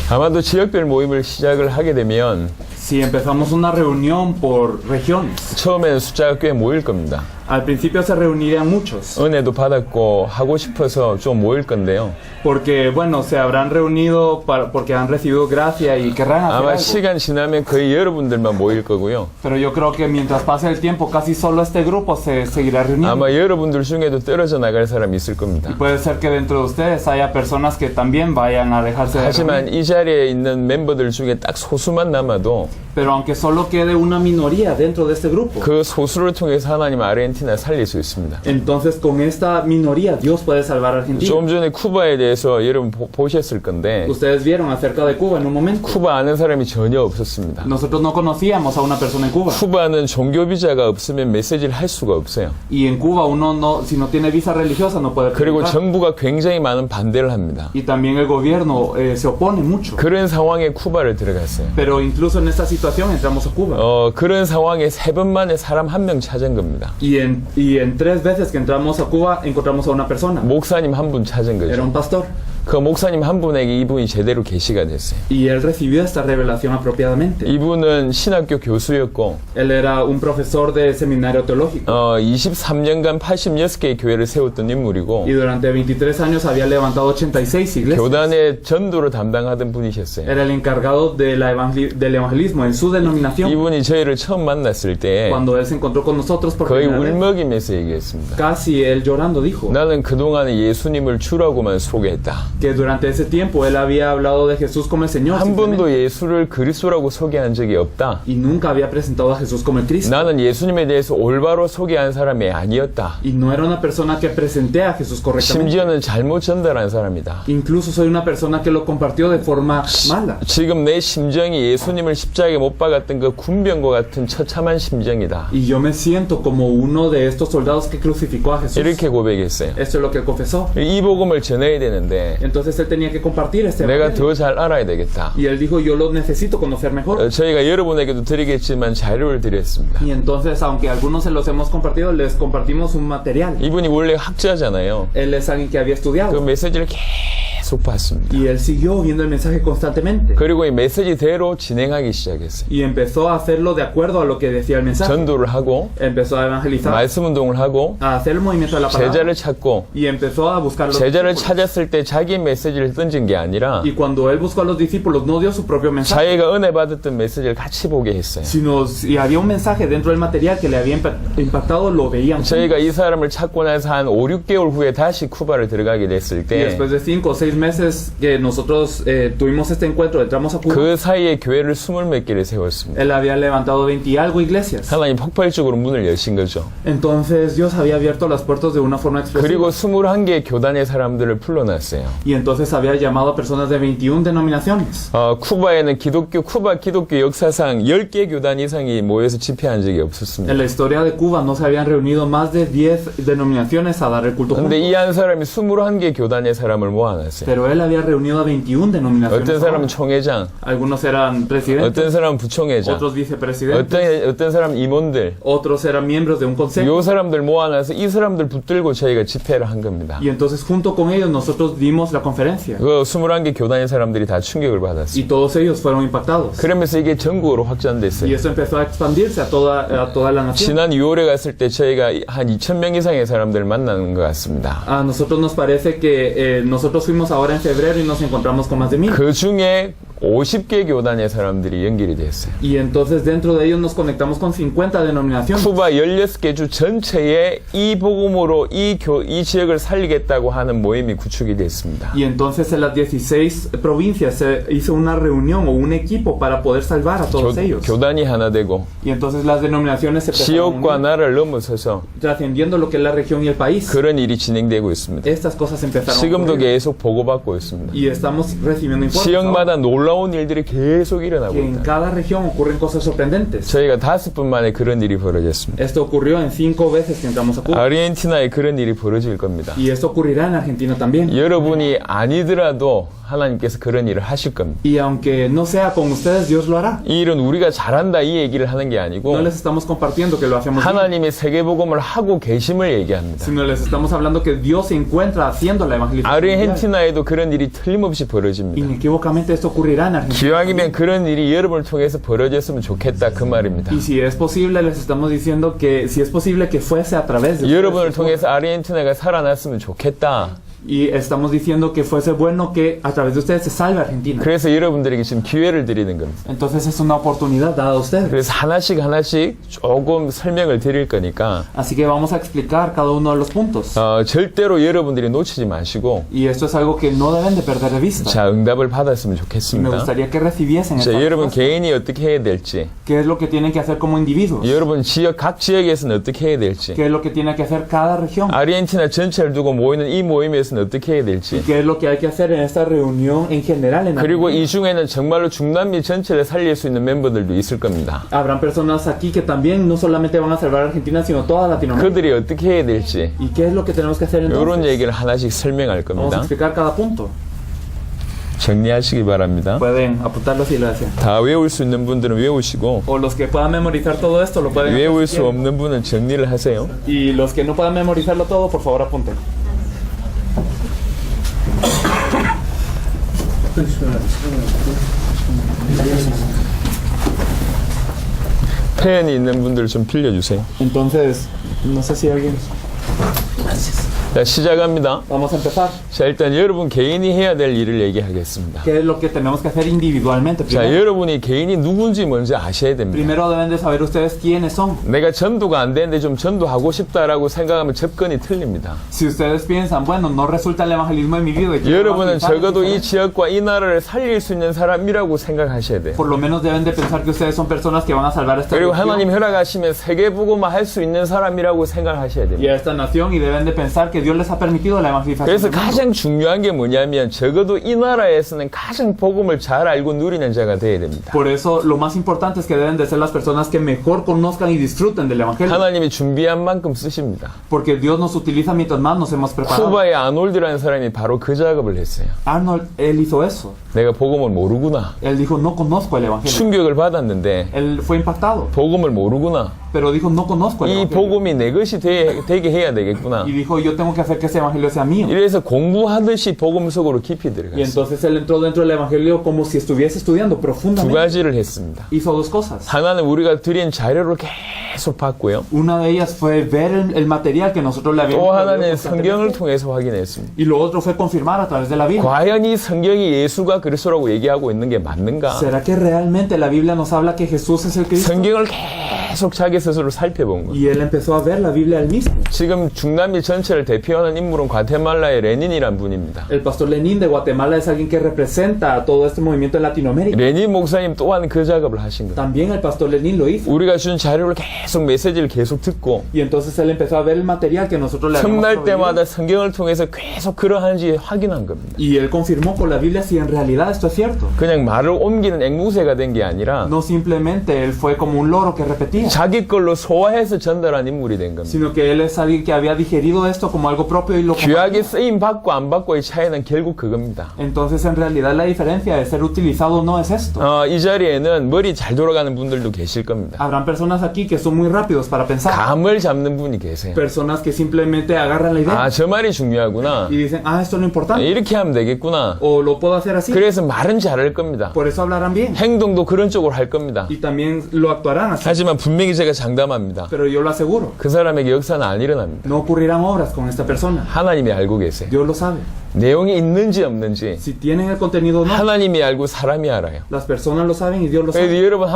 아마도 지역별 모임을 시작을 하게 되면 Si empezamos una reunión por regiones, 처음에는 숫자가 꽤 모일 겁니다. al principio se reunirían muchos, 은혜도 받았고 하고 싶어서 좀 모일 건데요. porque bueno, se habrán reunido porque han recibido gracia y querrán hacer 아마 algo. 시간 지나면 거의 여러분들만 모일 거고요. Pero yo creo que mientras pase el tiempo, casi solo este grupo se seguirá reuniendo. 아마 여러분들 중에도 떨어져 나갈 사람이 있을 겁니다. Y puede ser que dentro de ustedes haya personas que también vayan a dejarse de reunir. 하지만 이 자리에 있는 멤버들 중에 딱 소수만 남아도 Pero aunque solo quede una minoría dentro de este grupo, 그 소수를 통해서 하나님 아르헨티나 살릴 수 있습니다. entonces con esta minoría Dios puede salvar a Argentina. 좀 전에 쿠바에 대해서 여러분 보셨을 건데 Ustedes vieron acerca de Cuba en un momento. 쿠바 아는 사람이 전혀 없었습니다. Nosotros no conocíamos a una persona en Cuba. 쿠바는 종교 비자가 없으면 메시지를 할 수가 없어요. Y en Cuba uno no, si no tiene visa religiosa no puede 그리고 predicar. 정부가 굉장히 많은 반대를 합니다. Y también el gobierno se opone mucho. 그런 상황에 쿠바를 들어갔어요. Pero incluso en esta situación entramos a Cuba. 그런 상황에 3번 만에 사람 한 명 찾은 겁니다. Y en 3 veces que entramos a Cuba encontramos a una persona. 목사님 한 분 찾은 Era 거죠. un pastor. 그 목사님 한 분에게 이분이 제대로 계시가 됐어요. Y él recibió esta revelación apropiadamente. 이분은 신학교 교수였고 Él era un profesor de seminario teológico. 23년간 86개의 교회를 세웠던 인물이고 Y durante 23 años había levantado 86 iglesias. 교단의 전도를 담당하던 분이셨어요. Era el encargado del evangelismo en su denominación. 이분이 저희를 처음 만났을 때 Cuando él se encontró con nosotros por 거의 primera vez, 울먹이면서 얘기했습니다. casi él llorando dijo 나는 그동안에 예수님을 주라고만 소개했다. que durante ese tiempo él había hablado de Jesús como el Señor 한 simplemente, 번도 예수를 그리스도라고 소개한 적이 없다. y nunca había presentado a Jesús como el Cristo. 나는 예수님에 대해서 올바로 소개한 사람이 아니었다. Y no era una persona que presenté a Jesús correctamente. 심지어는 잘못 전달한 사람이다. Incluso soy una persona que lo compartió de forma mala. 지금 내 심정이 예수님을 십자가에 못 박았던 그 군병과 같은 처참한 심정이다. Y yo me siento como uno de estos soldados que crucificó a Jesús. 이렇게 고백했어요. Esto es lo que él confesó. 이 복음을 전해야 되는데 Entonces él tenía que compartir este 내가 evangelio. 더 잘 알아야 되겠다. Y él dijo, yo lo necesito conocer mejor. 저희가 여러분에게도 드리겠지만 자료를 드렸습니다. Y entonces, aunque algunos se los hemos compartido, les compartimos un material. 이분이 원래 학자잖아요. Él es alguien que había 그 estudiado. 메시지를 계속 봤습니다. Y él siguió viendo el mensaje constantemente. 그리고 이 메시지대로 진행하기 시작했어요. Y empezó a hacerlo de acuerdo a lo que decía el mensaje. 전도를 하고 Empezó a evangelizar, 말씀 운동을 하고 a hacer el movimiento de la palabra. 제자를 찾고 Y empezó a buscar los 제자를 discípulos. 찾았을 때 자기 메시지를 던진 게 아니라 Y cuando él buscó a los discípulos, no dio su propio mensaje, 자기가 은혜 받았던 메시지를 같이 보게 했어요. sino si había un mensaje dentro del material que le había impactado, lo veían. 저희가 이 사람을 찾고 나서 한 5, 6개월 후에 다시 쿠바를 들어가게 됐을 Y 때 después de 5 o 6 meses que nosotros tuvimos este encuentro, entramos a Cuba, 그 사이에 교회를 20몇 개를 세웠습니다. él había levantado 20 y algo iglesias. 하나님 폭발적으로 문을 여신 거죠. Entonces Dios había abierto las puertas de una forma expresiva. 그리고 21개의 교단의 사람들을 불러놨어요. Y entonces había llamado a personas de 21 denominaciones. 쿠바에는 쿠바 기독교 역사상 10개 교단 이상이 모여서 집회한 적이 En 없었습니다. la historia de Cuba no se habían reunido más de 10 denominaciones a dar el culto 근데 juntos. 이 한 사람이 21개 교단의 사람을 모아놨어요. Pero él había reunido a 21 denominaciones. 어떤 사람은 총회장, Algunos eran presidentes, 어떤 사람은 부총회장, otros vicepresidentes, 어떤 사람은 임원들, otros eran miembros de un consejo. 요 사람들 모아놔서 이 사람들 붙들고 저희가 집회를 한 겁니다. Y entonces junto con ellos nosotros dimos la conferencia. 그 21개 교단의 사람들이 다 충격을 받았어요. Y todos ellos fueron impactados. 그러면서 이게 전국으로 Y 확장됐어요. eso empezó a expandirse a toda la nación. 지난 6월에 갔을 때 저희가 한 2,000명 이상의 사람들을 만나는 것 같습니다. A nosotros nos parece que nosotros fuimos ahora en febrero y nos encontramos con más de 1000. 그 중에 50개 교단의 사람들이 연결이 됐어요. Y entonces dentro de ellos nos conectamos con 50 denominaciones. 쿠바 16개 주 전체에 이 복음으로 이 지역을 살리겠다고 하는 모임이 구축이 됐습니다. Y entonces en las 16 provincias se hizo una reunión o un equipo para poder salvar a todos ellos. 교단이 하나 되고 Y entonces las denominaciones se empezaron a 지역과 unir, 나라를 넘어서서 trascendiendo lo que es la región y el país. 그런 일이 진행되고 있습니다. Estas cosas empezaron a 지금도 ocurrir. 계속 보고받고 있습니다. Y estamos recibiendo informes ahora 지역마다 놀라운 일들이 계속 일어나고 que en 있다. cada región ocurren cosas sorprendentes. 저희가 5분 만에 그런 일이 벌어졌습니다. Esto ocurrió en 5 veces que entramos a Cuba. 아르헨티나에 그런 일이 벌어질 겁니다. Y esto ocurrirá en Argentina también. 여러분이 아니더라도 하나님께서 그런 일을 하실 겁니다. Y aunque no sea con ustedes, Dios lo hará. 이 일은 우리가 잘한다 이 얘기를 하는 게 아니고 No les estamos compartiendo que lo hacemos bien, 하나님이 세계복음을 하고 계심을 얘기합니다. sino les estamos hablando que Dios se encuentra haciendo la evangelización mundial. 아르헨티나에도 그런 일이 틀림없이 벌어집니다. Inequívocamente esto ocurrirá ocurrirá en Argentina. 기왕이면 그런 일이 여러분을 통해서 벌어졌으면 좋겠다 그 말입니다. Y si es posible, les estamos diciendo que si es posible que fuese a través de 여러분을 ustedes, 통해서 아르헨티나가 살아났으면 좋겠다. y estamos diciendo que fuese bueno que a través de ustedes se salve Argentina. 그래서 여러분들에게 지금 기회를 드리는 겁니다. Entonces es una oportunidad dada a ustedes. 그래서 하나씩 조금 설명을 드릴 거니까 Así que vamos a explicar cada uno de los puntos. 절대로 여러분들이 놓치지 마시고 Y esto es algo que no deben de perder de vista. 자 응답을 받았으면 Y me 좋겠습니다. gustaría que recibiesen 자, esta 여러분 respuesta. 개인이 어떻게 해야 될지, ¿Qué es lo que tienen que hacer como individuos? 여러분 각 지역에서는 어떻게 해야 될지, ¿Qué es lo que tiene que hacer cada región? 아르헨티나 전체를 두고 모이는 이 모임에서는 어떻게 해야 될지, ¿Qué es lo que hay que hacer en esta reunión en general? En 그리고 Argentina? 이 중에는 정말로 중남미 전체를 살릴 수 있는 멤버들도 있을 겁니다. Habrán personas aquí que también no solamente van a salvar a Argentina, sino toda Latinoamérica. 그들이 어떻게 해야 될지 ¿Y qué es lo que tenemos que hacer 이런 entonces? 얘기를 하나씩 설명할 Vamos a 겁니다. explicar cada punto. 정리하시기 바랍니다. Pueden apuntarlo si lo desean. 다 외울 수 있는 분들은 외우시고 O los que puedan memorizar todo esto lo pueden hacer 외울 si 수 quieren. 없는 분은 정리를 하세요. Y los que no puedan memorizarlo todo, por favor apunten. 펜이 있는 분들 좀 빌려주세요. Entonces, no sé si alguien... 자, 시작합니다. Vamos a empezar. 자, 일단 여러분 개인이 해야 될 일을 얘기하겠습니다. ¿Qué es lo que tenemos que hacer individualmente? 자, Primero, 여러분이 개인이 누군지 먼저 아셔야 됩니다. primero deben de saber ustedes quiénes son. 내가 전도가 안 되는데 좀 전도하고 싶다라고 생각하면 접근이 틀립니다. Si ustedes piensan, bueno, no resulta el evangelismo en mi vida. y quiero 여러분은 evangelizar, 적어도 이 diferente. 지역과 이 나라를 살릴 수 있는 사람이라고 생각하셔야 돼요. Por lo menos deben de pensar que ustedes son personas que van a salvar esta 그리고 región 하나님 허락하시면 세계복음화 할 수 있는 사람이라고 생각하셔야 y 됩니다. a esta nación, y deben de pensar que Dios les ha permitido la evangelización. 그래서 del mundo. 가장 중요한 게 뭐냐면 적어도 이 나라에서는 가장 복음을 잘 알고 누리는 자가 돼야 됩니다. Por eso, lo más importante es que deben de ser las personas que mejor conozcan y disfruten del evangelio. 하나님이 준비한 만큼 쓰십니다. Porque Dios nos utiliza mientras más nos hemos preparado. 쿠바의 아놀드라는 사람이 바로 그 작업을 했어요. Arnold, él hizo eso. 내가 복음을 모르구나. Él dijo, no conozco el evangelio. 충격을 받았는데 Él fue impactado, 복음을 모르구나. pero dijo, no conozco el 이 evangelio. 복음이 내 것이 되게 해야 되겠구나. Y dijo, yo tengo que hacer que ese evangelio sea mío. 이래서 공부하듯이 복음 속으로 깊이 Y 들어갔어요. entonces él entró dentro del evangelio como si estuviese estudiando 두 profundamente. 가지를 했습니다. Hizo dos cosas. 하나는 우리가 드린 자료를 계속 봤고요. Una de ellas fue ver el material que nosotros le habíamos 또 proveído 하나는 성경을 constantemente. 통해서 확인했습니다. Y lo otro fue confirmar a través de la Biblia. 과연 이 성경이 예수가 그리스도라고 얘기하고 있는 게 맞는가? ¿Será que realmente la Biblia nos habla que Jesús es el Cristo? 성경을 계속 자기 스스로 살펴본 거예요. Y él empezó a ver la Biblia él mismo. 지금 중남미 전체를 대표하는 인물은 과테말라의 레닌이란 분입니다. El pastor Lenin de Guatemala es alguien que representa a todo este movimiento en Latinoamérica. 레닌 목사님 또한 그 작업을 하신 거예요. También el pastor Lenin lo hizo. 우리가 준 자료를 계속 메시지를 계속 듣고 Y entonces él empezó a ver el material que nosotros le habíamos 틈날 proveído. 때마다 성경을 통해서 계속 그러한지 확인한 겁니다. Y él confirmó con la Biblia si en realidad esto es cierto. 그냥 말을 옮기는 앵무새가 된 게 아니라 No simplemente él fue como un loro que repetía, 자기 걸로 소화해서 전달한 인물이 된 겁니다. sino que él es alguien que había digerido esto como algo propio y lo 귀하게 compartía. 쓰임 받고 안 받고의 차이는 결국 그겁니다. Entonces en realidad la diferencia de ser utilizado no es esto. 이 자리에는 머리 잘 돌아가는 분들도 계실 겁니다. Habrán personas aquí que son muy rápidos para pensar. 감을 잡는 분이 계세요. Personas que simplemente agarran la idea 저 말이 중요하구나. y dicen, esto es lo importante. 이렇게 하면 되겠구나. O lo puedo hacer así. 그래서 말은 잘할 겁니다. Por eso hablarán bien. 행동도 그런 쪽으로 할 겁니다. Y también lo actuarán así. 하지만 분명히 제가 장담합니다. Pero yo lo aseguro. 그 사람에게 역사는 안 일어납니다. No ocurrirán obras con esta persona. 하나님이 알고 계세요. Dios lo sabe. 내용이 있는지 없는지 Si tienen el contenido o no, 하나님이 알고 사람이 알아요. las personas lo saben y Dios lo 그래서 sabe. 여러분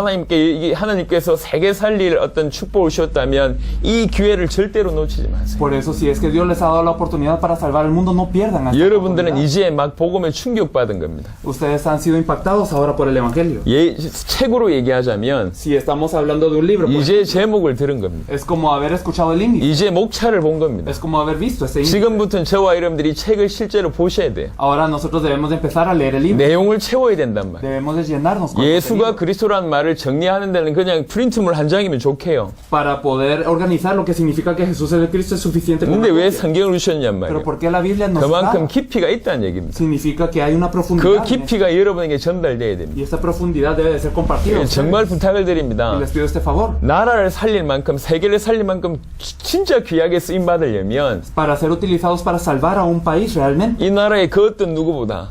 하나님께서 세계 살릴 어떤 축복을 주셨다면 이 기회를 절대로 놓치지 마세요. Por eso, si es que Dios les ha dado la oportunidad para salvar el mundo, no pierdan esta 여러분들은 oportunidad. 이제 막 복음에 충격받은 겁니다. Ustedes han sido impactados ahora por el Evangelio. 책으로 얘기하자면 Si estamos hablando de un libro, pues, 이제 제목을 들은 겁니다. es como haber escuchado el índice. 이제 목차를 본 겁니다. Es como haber visto ese índice. 지금부터는 저와 여러분들이 책을 실제로 보셔야 돼요. Ahora nosotros debemos de empezar a leer el libro. 내용을 채워야 된단 말이에요. Debemos de llenarnos con 예수가 contenido 그리스도라는 말을 정리하는 데는 그냥 프린트물 한 장이면 좋게요. para poder organizar lo que significa que Jesús es el Cristo es suficiente. con 근데 una 왜 copia. 성경을 주셨냔 Pero 말이에요. ¿por qué la Biblia nos 그만큼 da? 깊이가 있다는 얘기입니다. Significa que hay una 그 profundidad. en esto. 깊이가 여러분에게 전달돼야 됩니다. Y esta profundidad debe de ser compartida. 정말 부탁을 Y 드립니다. les pido este favor. 나라를 살릴 만큼 세계를 살릴 만큼 진짜 귀하게 쓰임 받으려면 Para ser utilizados para salvar a un país realmente. 이 나라의 그 어떤 누구보다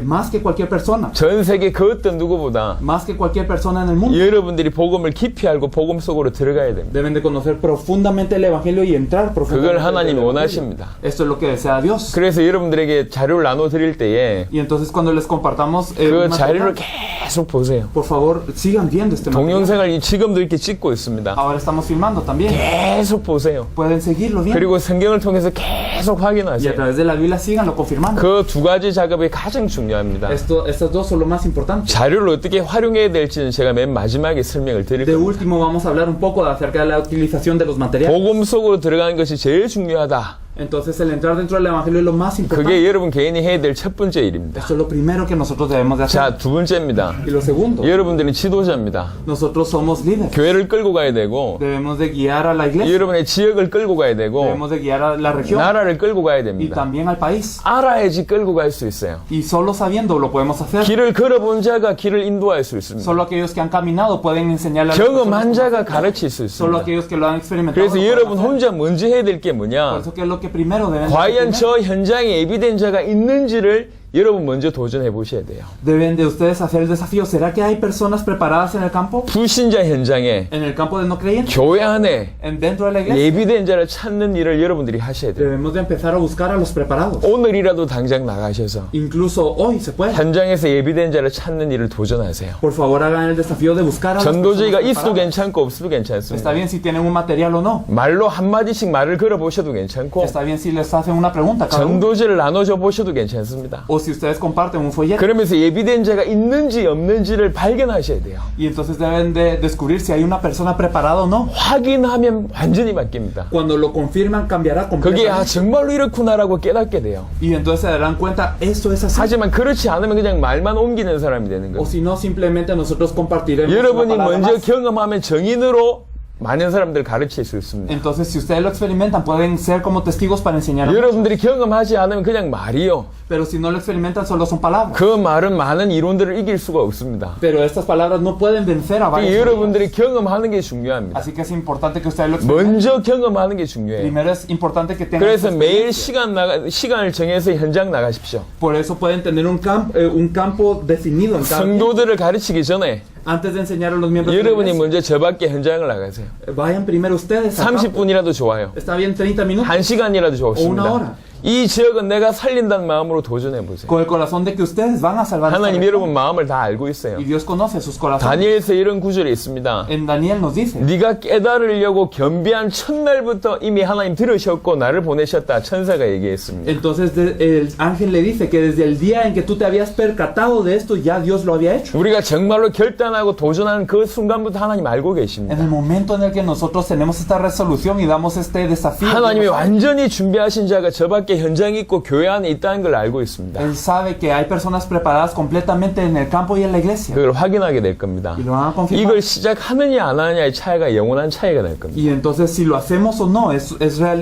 más que cualquier persona, 전 세계 그 어떤 누구보다 más que cualquier persona en el mundo, 여러분들이 복음을 깊이 알고 복음 속으로 들어가야 됩니다. deben de conocer profundamente el Evangelio y entrar 그걸 profundamente en el 하나님이 Evangelio. 원하십니다. Esto es lo que desea Dios. 그래서 여러분들에게 자료를 나눠 드릴 때에 Y entonces cuando les compartamos 그 un 자료를 material, 계속 보세요. por favor sigan viendo este material. 동영상을 지금도 이렇게 찍고 있습니다. Ahora estamos filmando también. 계속 보세요. Pueden seguirlo bien. 그리고 성경을 통해서 계속 Y a 확인하세요. través de la Biblia síganlo confirmando. 그 두 가지 작업이 가장 중요합니다. Estas dos son lo más importante. 자료를 어떻게 활용해야 될지는 제가 맨 마지막에 설명을 드릴 De 겁니다. último vamos a hablar un poco acerca de la utilización de los materiales. 복음 속으로 들어가는 것이 제일 중요하다. Entonces el entrar dentro del Evangelio es lo más importante. 그게 여러분 개인이 해야 될 첫 번째 일입니다. Esto es lo primero que nosotros debemos de hacer. 자, 두 번째입니다. Y lo segundo, 여러분들은 지도자입니다. nosotros somos líderes. 교회를 끌고 가야 되고 Debemos de guiar a la iglesia. 여러분의 지역을 끌고 가야 되고 Debemos de guiar a la región 나라를 끌고 가야 y 됩니다. también al país. 알아야지 끌고 갈 수 있어요. Y solo sabiendo lo podemos hacer. 길을 걸어본 자가 길을 인도할 수 있습니다. Solo aquellos que han caminado pueden enseñarle a las 경험한 personas. 자가 가르칠 수 Solo 있습니다. aquellos que lo han experimentado. 그래서 lo pueden 여러분 hacer. 혼자 먼저 해야 될 게 Por 뭐냐? eso que es lo que primero deben de hacer. 과연 저 현장에 예비된 자가 있는지를 여러분 먼저 도전해 보셔야 돼요. Deben de ustedes hacer el desafío. ¿Será que hay personas preparadas en el campo? 불신자 현장에 En el campo de no creyentes. 교회 안에 Dentro de la iglesia. 예비된 자를 찾는 일을 여러분들이 하셔야 돼요. Debemos de empezar a buscar a los preparados. 오늘이라도 당장 나가셔서 Incluso hoy se puede. 현장에서 예비된 자를 찾는 일을 도전하세요. Por favor hagan el desafío de buscar a las 전도지가 personas 있어도 preparadas. 괜찮고 없어도 Está 괜찮습니다. bien si tienen un material o no. 말로 한마디씩 말을 걸어보셔도 괜찮고 Está bien si les hacen una pregunta cada uno. 전도지를 나눠줘 보셔도 괜찮습니다. O si ustedes comparten un folleto. 그러면서 예비된 자가 있는지 없는지를 발견하셔야 돼요. Y entonces deben de descubrir si hay una persona preparada o no. 확인하면 완전히 바뀝니다. Cuando lo confirman cambiará 그게 아 completamente. 정말로 이렇구나라고 깨닫게 돼요. Y entonces se darán cuenta, esto es así. 하지만 그렇지 않으면 그냥 말만 옮기는 사람이 되는 O 거예요. si no, simplemente nosotros compartiremos una 여러분이 palabra 먼저 más. 경험하면 정인으로 많은 사람들 가르칠 수 있습니다. Entonces, si ustedes lo experimentan, pueden ser como testigos para enseñar. 여러분들이 경험하지 않으면 그냥 말이요. Pero si no lo experimentan, solo son palabras. 그 말은 많은 이론들을 이길 수가 없습니다. Pero estas palabras no pueden vencer a varios. 여러분들이 경험하는 게 중요합니다. Así que es importante que ustedes lo experimenten. 먼저 경험하는 게 중요해요. Primero es importante que tengan. 그래서 esa 매일 experiencia. 시간을 정해서 현장 나가십시오. Por eso pueden tener un campo definido en cada día. 성도들을 가르치기 전에 Antes de enseñar a los miembros de la 여러분이 iglesia, 먼저 저 밖에 현장을 나가세요. vayan primero ustedes al campo. 30분이라도 좋아요. Está bien 30 minutos. 1시간이라도 una hora. 좋습니다. 이 지역은 내가 살린다는 마음으로 도전해 보세요. Con el corazón de que ustedes van a salvar esta 하나님 región. 여러분 마음을 다 알고 있어요. Y Dios conoce sus corazones. 다니엘서 이런 구절이 있습니다. En Daniel nos dice. 네가 깨달으려고 겸비한 첫날부터 이미 하나님 들으셨고 나를 보내셨다. 천사가 얘기했습니다. Entonces el ángel le dice que desde el día en que tú te habías percatado de esto, ya Dios lo había hecho. 우리가 정말로 결단하고 도전하는 그 순간부터 하나님 알고 En 계십니다. el momento en el que nosotros tenemos esta resolución y damos este desafío, 하나님이 Dios sabe. 완전히 준비하신 자가 저 밖에 현장이 있고 교회 안에 있다는 걸 알고 있습니다. Él sabe que hay personas preparadas completamente en el campo y en la iglesia. 그걸 확인하게 될 겁니다. Y lo van a confirmar. 이걸 시작하느냐 안 하느냐의 차이가 영원한 차이가 될 겁니다. Y entonces si lo hacemos o no, es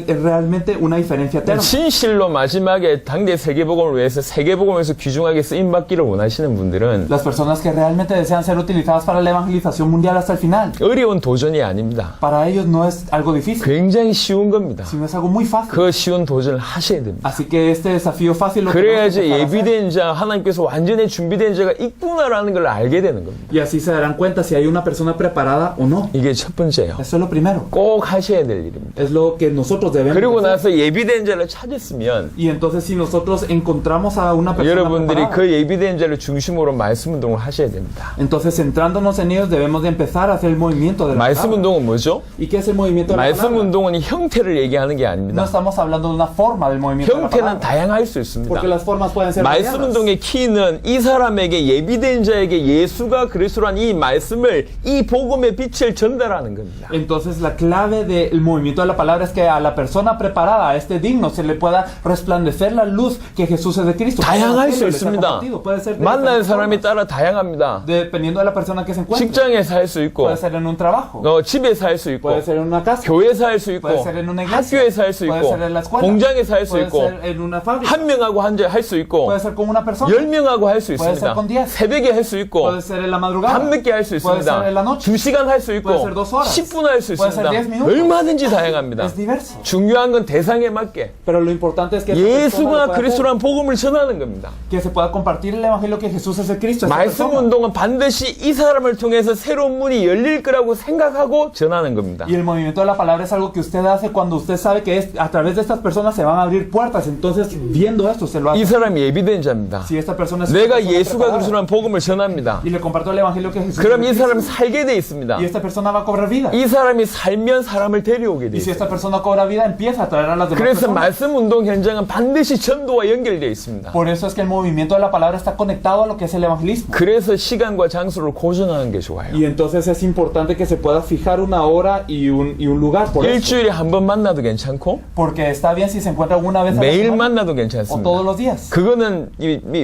realmente una diferencia eterna. 진실로 마지막에 당대 세계복음을 위해서 세계복음에서 귀중하게 쓰임받기를 원하시는 분들은 Las personas que realmente desean ser utilizadas para la evangelización mundial hasta el final, 어려운 도전이 아닙니다. para ellos no es algo difícil, 굉장히 쉬운 겁니다. sino es algo muy fácil. 그 쉬운 도전을 하셔야 됩니다. Así que este desafío fácil lo tenemos 그래야지 que empezar a hacer. 예비된 자, 하나님께서 완전히 준비된 자가 있구나라는 걸 알게 되는 겁니다. Y así se darán cuenta si hay una persona preparada o no. 이게 첫 번째예요. Eso es lo primero. 꼭 하셔야 될 일입니다. Es lo que nosotros debemos 그리고 hacer. 나서 예비된 자를 찾았으면 Y entonces si nosotros encontramos a una persona 여러분들이 preparada, 그 예비된 자를 중심으로 말씀 운동을 하셔야 됩니다. entonces centrándonos en ellos debemos de empezar a hacer el movimiento de la 말씀 palabra. 운동은 뭐죠? ¿Y qué es el movimiento de la 말씀 palabra? 운동은 형태를 얘기하는 게 No 아닙니다. estamos hablando de una forma del movimiento de la 형태는 palabra. 다양할 수 있습니다. Porque las formas pueden ser 말씀 variadas. 운동의 키는 이 사람에게 예비된 자에게 예수가 그리스도란 이 말씀을 이 복음의 빛을 전달하는 겁니다. Entonces la clave del movimiento de la palabra es que a la persona preparada, a este digno, se le pueda resplandecer la luz que Jesús es de Cristo. 다양할 수 Puede ser 있습니다. compartido, puede ser de 만나는 diferentes 사람에 formas, 따라 다양합니다. dependiendo de la persona que se encuentre. 직장에서 할 수 있고 Puede ser en un trabajo, 집에서 할 수 있고 puede ser en una casa, 교회에서 할 수 있고 puede ser en una iglesia, 학교에서 할 수 puede 있고 ser en la escuela, 공장에서 할 수 Puede 있고, ser en una fábrica. 한 명하고 할 수 있고, Puede ser con una persona. 10명하고 할 수 Puede ser 있습니다. con 10. 새벽에 할 수 있고, Puede ser en la madrugada. 밤늦게 할 수 Puede ser en la 있습니다. noche. 2시간 할 수 있고, Puede ser 2 horas. 10분 할 수 Puede ser 있습니다. 10 minutos. 얼마든지 다양합니다. Es diverso. 중요한 건 대상에 맞게 Pero lo importante es que esta persona lo 예수가 pueda hacer, 그리스도란 복음을 전하는 겁니다. que se pueda compartir el evangelio que Jesús es el Cristo. a esta 말씀 persona. 운동은 반드시 이 사람을 통해서 새로운 문이 열릴 거라고 생각하고 전하는 겁니다. Y el movimiento de la palabra es algo que usted hace cuando usted sabe que a través de estas personas se van a abrir puertas. Entonces, viendo esto, usted lo 이 hace. 사람이 예비된 자입니다. Si esta persona es una 내가 persona 예수가 preparada, 그리스도란 복음을 전합니다. y le comparto el evangelio que Jesús 그럼 이 es el 사람은 Cristo, 살게 돼 있습니다. y esta persona va a cobrar vida. 이 사람이 살면 사람을 데려오게 돼 Y si 있어요. esta persona cobra vida, empieza a traer a las demás 그래서 personas. 말씀 운동 현장은 반드시 전도와 연결되어 있습니다. Por eso es que el movimiento de la palabra está conectado a lo que es el evangelismo. 그래서 시간과 장소를 고정하는 게 좋아요. Y entonces es importante que se pueda fijar una hora y un lugar por eso. 일주일에 한 번 만나도 괜찮고 Porque está bien si se encuentra una vez a la 매일 semana 만나도 o 괜찮습니다. todos los días. 그거는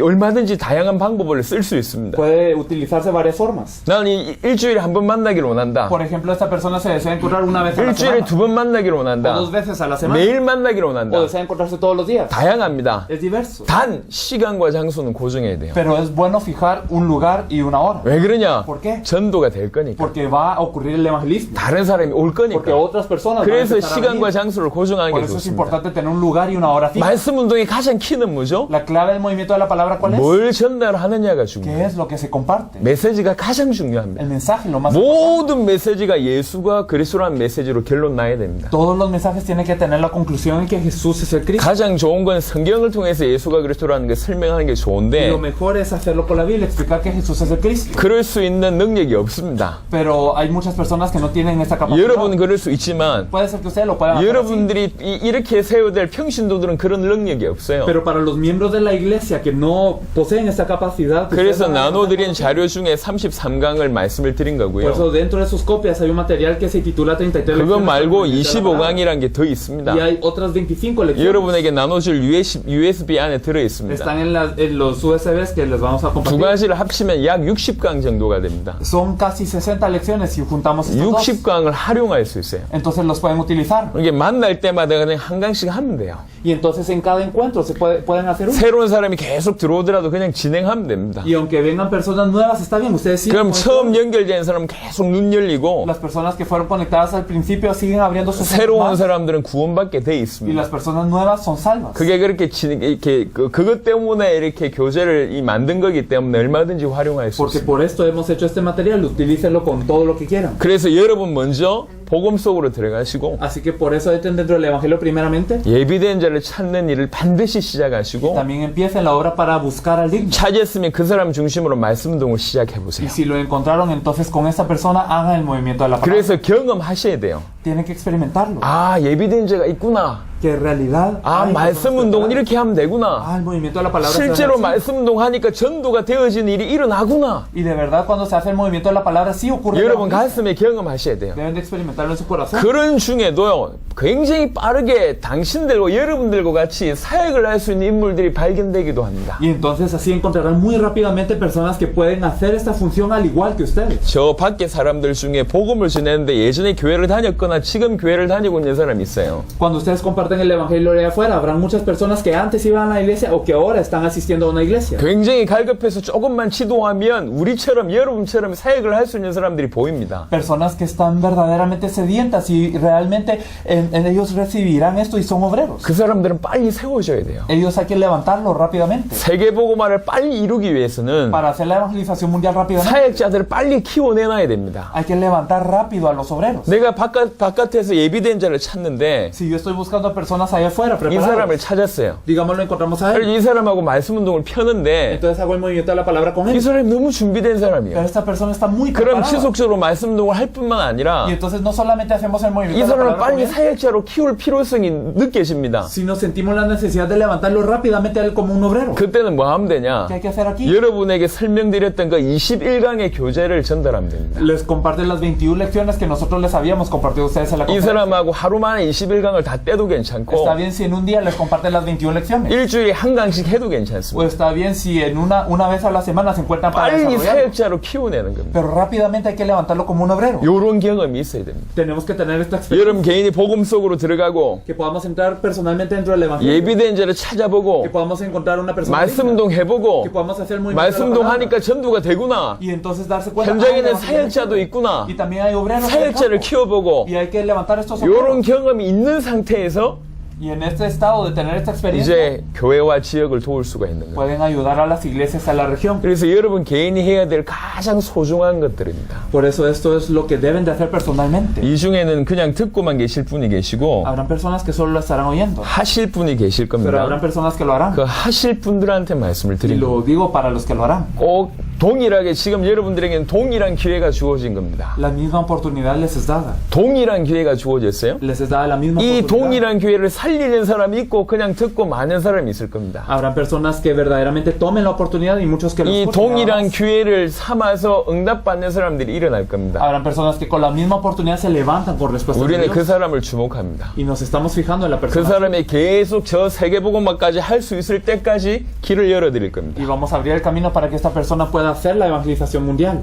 얼마든지 다양한 방법을 쓸 수 있습니다. Puede utilizarse varias formas. 나는 일주일에 한 번 만나기를 원한다. Por ejemplo, esta persona se desea encontrar una vez a la 일주일에 semana 두 번 만나기를 o 원한다. 2 veces a la semana 매일 만나기를 o 원한다. desea encontrarse todos los días. 다양합니다. Es diverso. 단 시간과 장소는 고정해야 돼요. Pero es bueno fijar un lugar y una hora. 왜 그러냐? ¿Por qué? 전도가 될 거니까. Porque va a ocurrir el evangelismo. 다른 사람이 올 Porque 거니까. otras personas van a 그래서 empezar a 시간과 venir. 장소를 고정하는 Por 게 eso es 좋습니다. importante tener un lugar y una hora fija. 말씀 운동의 가장 키는 뭐죠? La clave del movimiento de la palabra, ¿cuál es? 뭘 전달하느냐가 ¿Qué 중요해요. es lo que se comparte? 메시지가 가장 중요합니다. El mensaje, lo más importante. 모든 메시지가 예수가 그리스도라는 메시지로 결론 나야 됩니다. Todos los mensajes tienen que tener la conclusión en que Jesús es el Cristo. 가장 좋은 건 성경을 통해서 예수가 그리스도라는 걸 설명하는 게 Y 좋은데 lo mejor es hacerlo con la Biblia, explicar que Jesús es el Cristo. 그럴 수 있는 능력이 없습니다. Pero hay muchas personas que no tienen esta capacidad. 여러분은 그럴 수 있지만 Puede ser que ustedes lo puedan hacer así. 여러분들이 이렇게 세워야 될 평신도들은 그런 능력이 없어요. Pero para los miembros de la iglesia que no poseen esta capacidad, que 그래서 ustedes van a 나눠드린 hacer 자료 중에 33강을 말씀을 드린 Por 거고요. eso dentro de sus copias hay un material que se titula 33 그것 lecciones 말고 para la palabra. 25강이란 게 더 있습니다. Y hay otras 25 lecciones. 여러분에게 나눠줄 USB 안에 들어있습니다. Están en los USBs que les vamos a 두 compartir. 가지를 합치면 약 60강 정도가 됩니다. Son casi 60 lecciones si juntamos estos dos. 60강을 활용할 수 있어요. Entonces los pueden utilizar. 이게 만날 때마다 그냥 한 강씩 하면 돼요. Y entonces en cada encuentro pueden hacer uno. 새로운 사람이 계속 들어오더라도 그냥 진행하면 됩니다. Y aunque vengan personas nuevas, está bien. Ustedes siguen. 그럼 con 처음 esto. 연결된 사람은 계속 눈 열리고 Las personas que fueron conectadas al principio siguen abriendo sus ojos 새로운 más, 사람들은 구원받게 돼 y 있습니다. las personas nuevas son salvas. 그게 그렇게 이렇게 그것 때문에 이렇게 교재를 만든 거기 때문에 얼마든지 활용할 수 Porque 있습니다. por esto hemos hecho este material. Utilícenlo con todo lo que quieran. 그래서 여러분 먼저 복음 속으로 들어가시고 Así que por eso entren dentro del evangelio primeramente. 예비된 자를 찾는 일을 반드시 시작하시고 También empiecen la obra para buscar al digno. 찾았으면 그 사람 중심으로 말씀 운동을 시작해 Y 보세요. si lo encontraron, entonces con esta persona hagan el movimiento de la palabra. 그래서 경험하셔야 돼요. Tienen que experimentarlo. 아, 예비된 자가 있구나. Que en realidad. 아, hay 말씀 personas 운동은 preparadas. 이렇게 하면 되구나. El movimiento de la palabra. se hace 실제로 así. 말씀 운동하니까 전도가 되어지는 일이 일어나구나. Y de verdad, cuando se hace el movimiento de la palabra, sí ocurre. el 여러분 evangelio. 가슴에 경험하셔야 돼요. Deben de experimentarlo en su corazón. 그런 중에도요, 굉장히 빠르게 당신들과 여러분들과 같이 사역을 할 수 있는 인물들이 발견되기도 합니다. Y entonces así encontrarán muy rápidamente personas que pueden hacer esta función al igual que ustedes. 저 밖에 사람들 중에 복음을 전했는데 예전에 교회를 다녔거나 지금 교회를 다니고 있는 사람이 있어요. Cuando ustedes comparten el evangelio allá afuera, habrán muchas personas que antes iban a la iglesia o que ahora están asistiendo a una iglesia. 굉장히 갈급해서 조금만 지도하면 우리처럼 여러분처럼 사역을 할 수 있는 사람들이 보입니다. Personas que están verdaderamente sedientas y realmente en ellos recibirán esto y son obreros. 그 사람들은 빨리 세워져야 돼요. Ellos hay que levantarlos rápidamente. 세계복음화를 빨리 이루기 위해서는 Para hacer la evangelización mundial rápidamente, 사역자들을 빨리 키워내놔야 됩니다. hay que levantar rápido a los obreros. 내가 바깥에서 예비된 자를 찾는데 Si yo estoy buscando a personas allá afuera 이 사람을 preparadas, 찾았어요. digamos lo encontramos a él, 이 사람하고 말씀 운동을 펴는데 entonces hago el movimiento de la palabra con 이 él. 사람이 너무 준비된 Pero 사람이에요. esta persona está muy 그럼 preparada. 지속적으로 말씀 운동을 할 뿐만 아니라 Y entonces no solamente hacemos el 이 movimiento de la 사람을 palabra con 빨리 él, 사역자로 키울 필요성이 느껴집니다. sino sentimos la necesidad de levantarlo rápidamente a él como un obrero. 그때는 뭐 하면 되냐? ¿Qué hay que hacer aquí? 여러분에게 설명드렸던 그 21강의 교재를 전달하면 됩니다. Les comparten las 21 lecciones que nosotros les habíamos compartido a ustedes en la 이 conferencia. 사람하고 하루 만에 21강을 다 떼도 Y 괜찮고 Está bien si en un día les comparten las 21 lecciones. 일주일에 한 강씩 해도 O 괜찮습니다. está bien si en una vez a la semana se encuentran para 빨리 desarrollarlo. 사역자로 키워내는 겁니다. Pero rápidamente hay que levantarlo como un obrero. 이런 경험이 있어야 됩니다. Tenemos que tener esta experiencia. 여러분 개인이 복음 속으로 들어가고 Que podamos entrar personalmente dentro del evangelio. 예비된 자를 찾아보고 Que podamos encontrar una persona. 말씀운동 해보고 Que podamos hacer movimiento de la 말씀운동 palabra. 하니까 전도가 되구나. Y entonces darse cuenta. 현장에는 hay 사역자도 있구나. Y también hay obreros. en el 사역자를 campo. 키워보고 Y hay que levantar estos 이런 obreros. 경험이 있는 상태에서 Y en este estado de tener esta experiencia, 이제 교회와 지역을 도울 수가 있는 거예요. pueden ayudar a las iglesias, a la región. 그래서 여러분 개인이 해야 될 가장 소중한 것들입니다. Por eso esto es lo que deben de hacer personalmente. 이 중에는 그냥 듣고만 계실 분이 계시고 Habrán personas que solo lo estarán oyendo, 하실 분이 계실 pero habrán 겁니다. personas que lo harán. 그 하실 분들한테 말씀을 Y 드립니다. lo digo para los que lo harán. 꼭 동일하게 지금 여러분들에게는 동일한 기회가 주어진 겁니다. La misma oportunidad les es dada. 동일한 기회가 주어졌어요. Les es dada la misma 이 oportunidad. 동일한 기회를 살리는 사람이 있고 그냥 듣고 많은 사람이 있을 겁니다. Habrán personas que verdaderamente tomen la oportunidad y muchos que lo 이 escuchen. 동일한 기회를 삼아서 응답받는 사람들이 일어날 겁니다. Habrán personas que con la misma oportunidad se levantan con respuesta de 우리는 Dios. 그 사람을 주목합니다. Y nos estamos fijando en la 그 persona. 사람이 계속 저 세계복음화까지 할 수 있을 때까지 길을 열어드릴 겁니다. Y vamos a abrir el camino para que esta persona pueda hacer la evangelización mundial.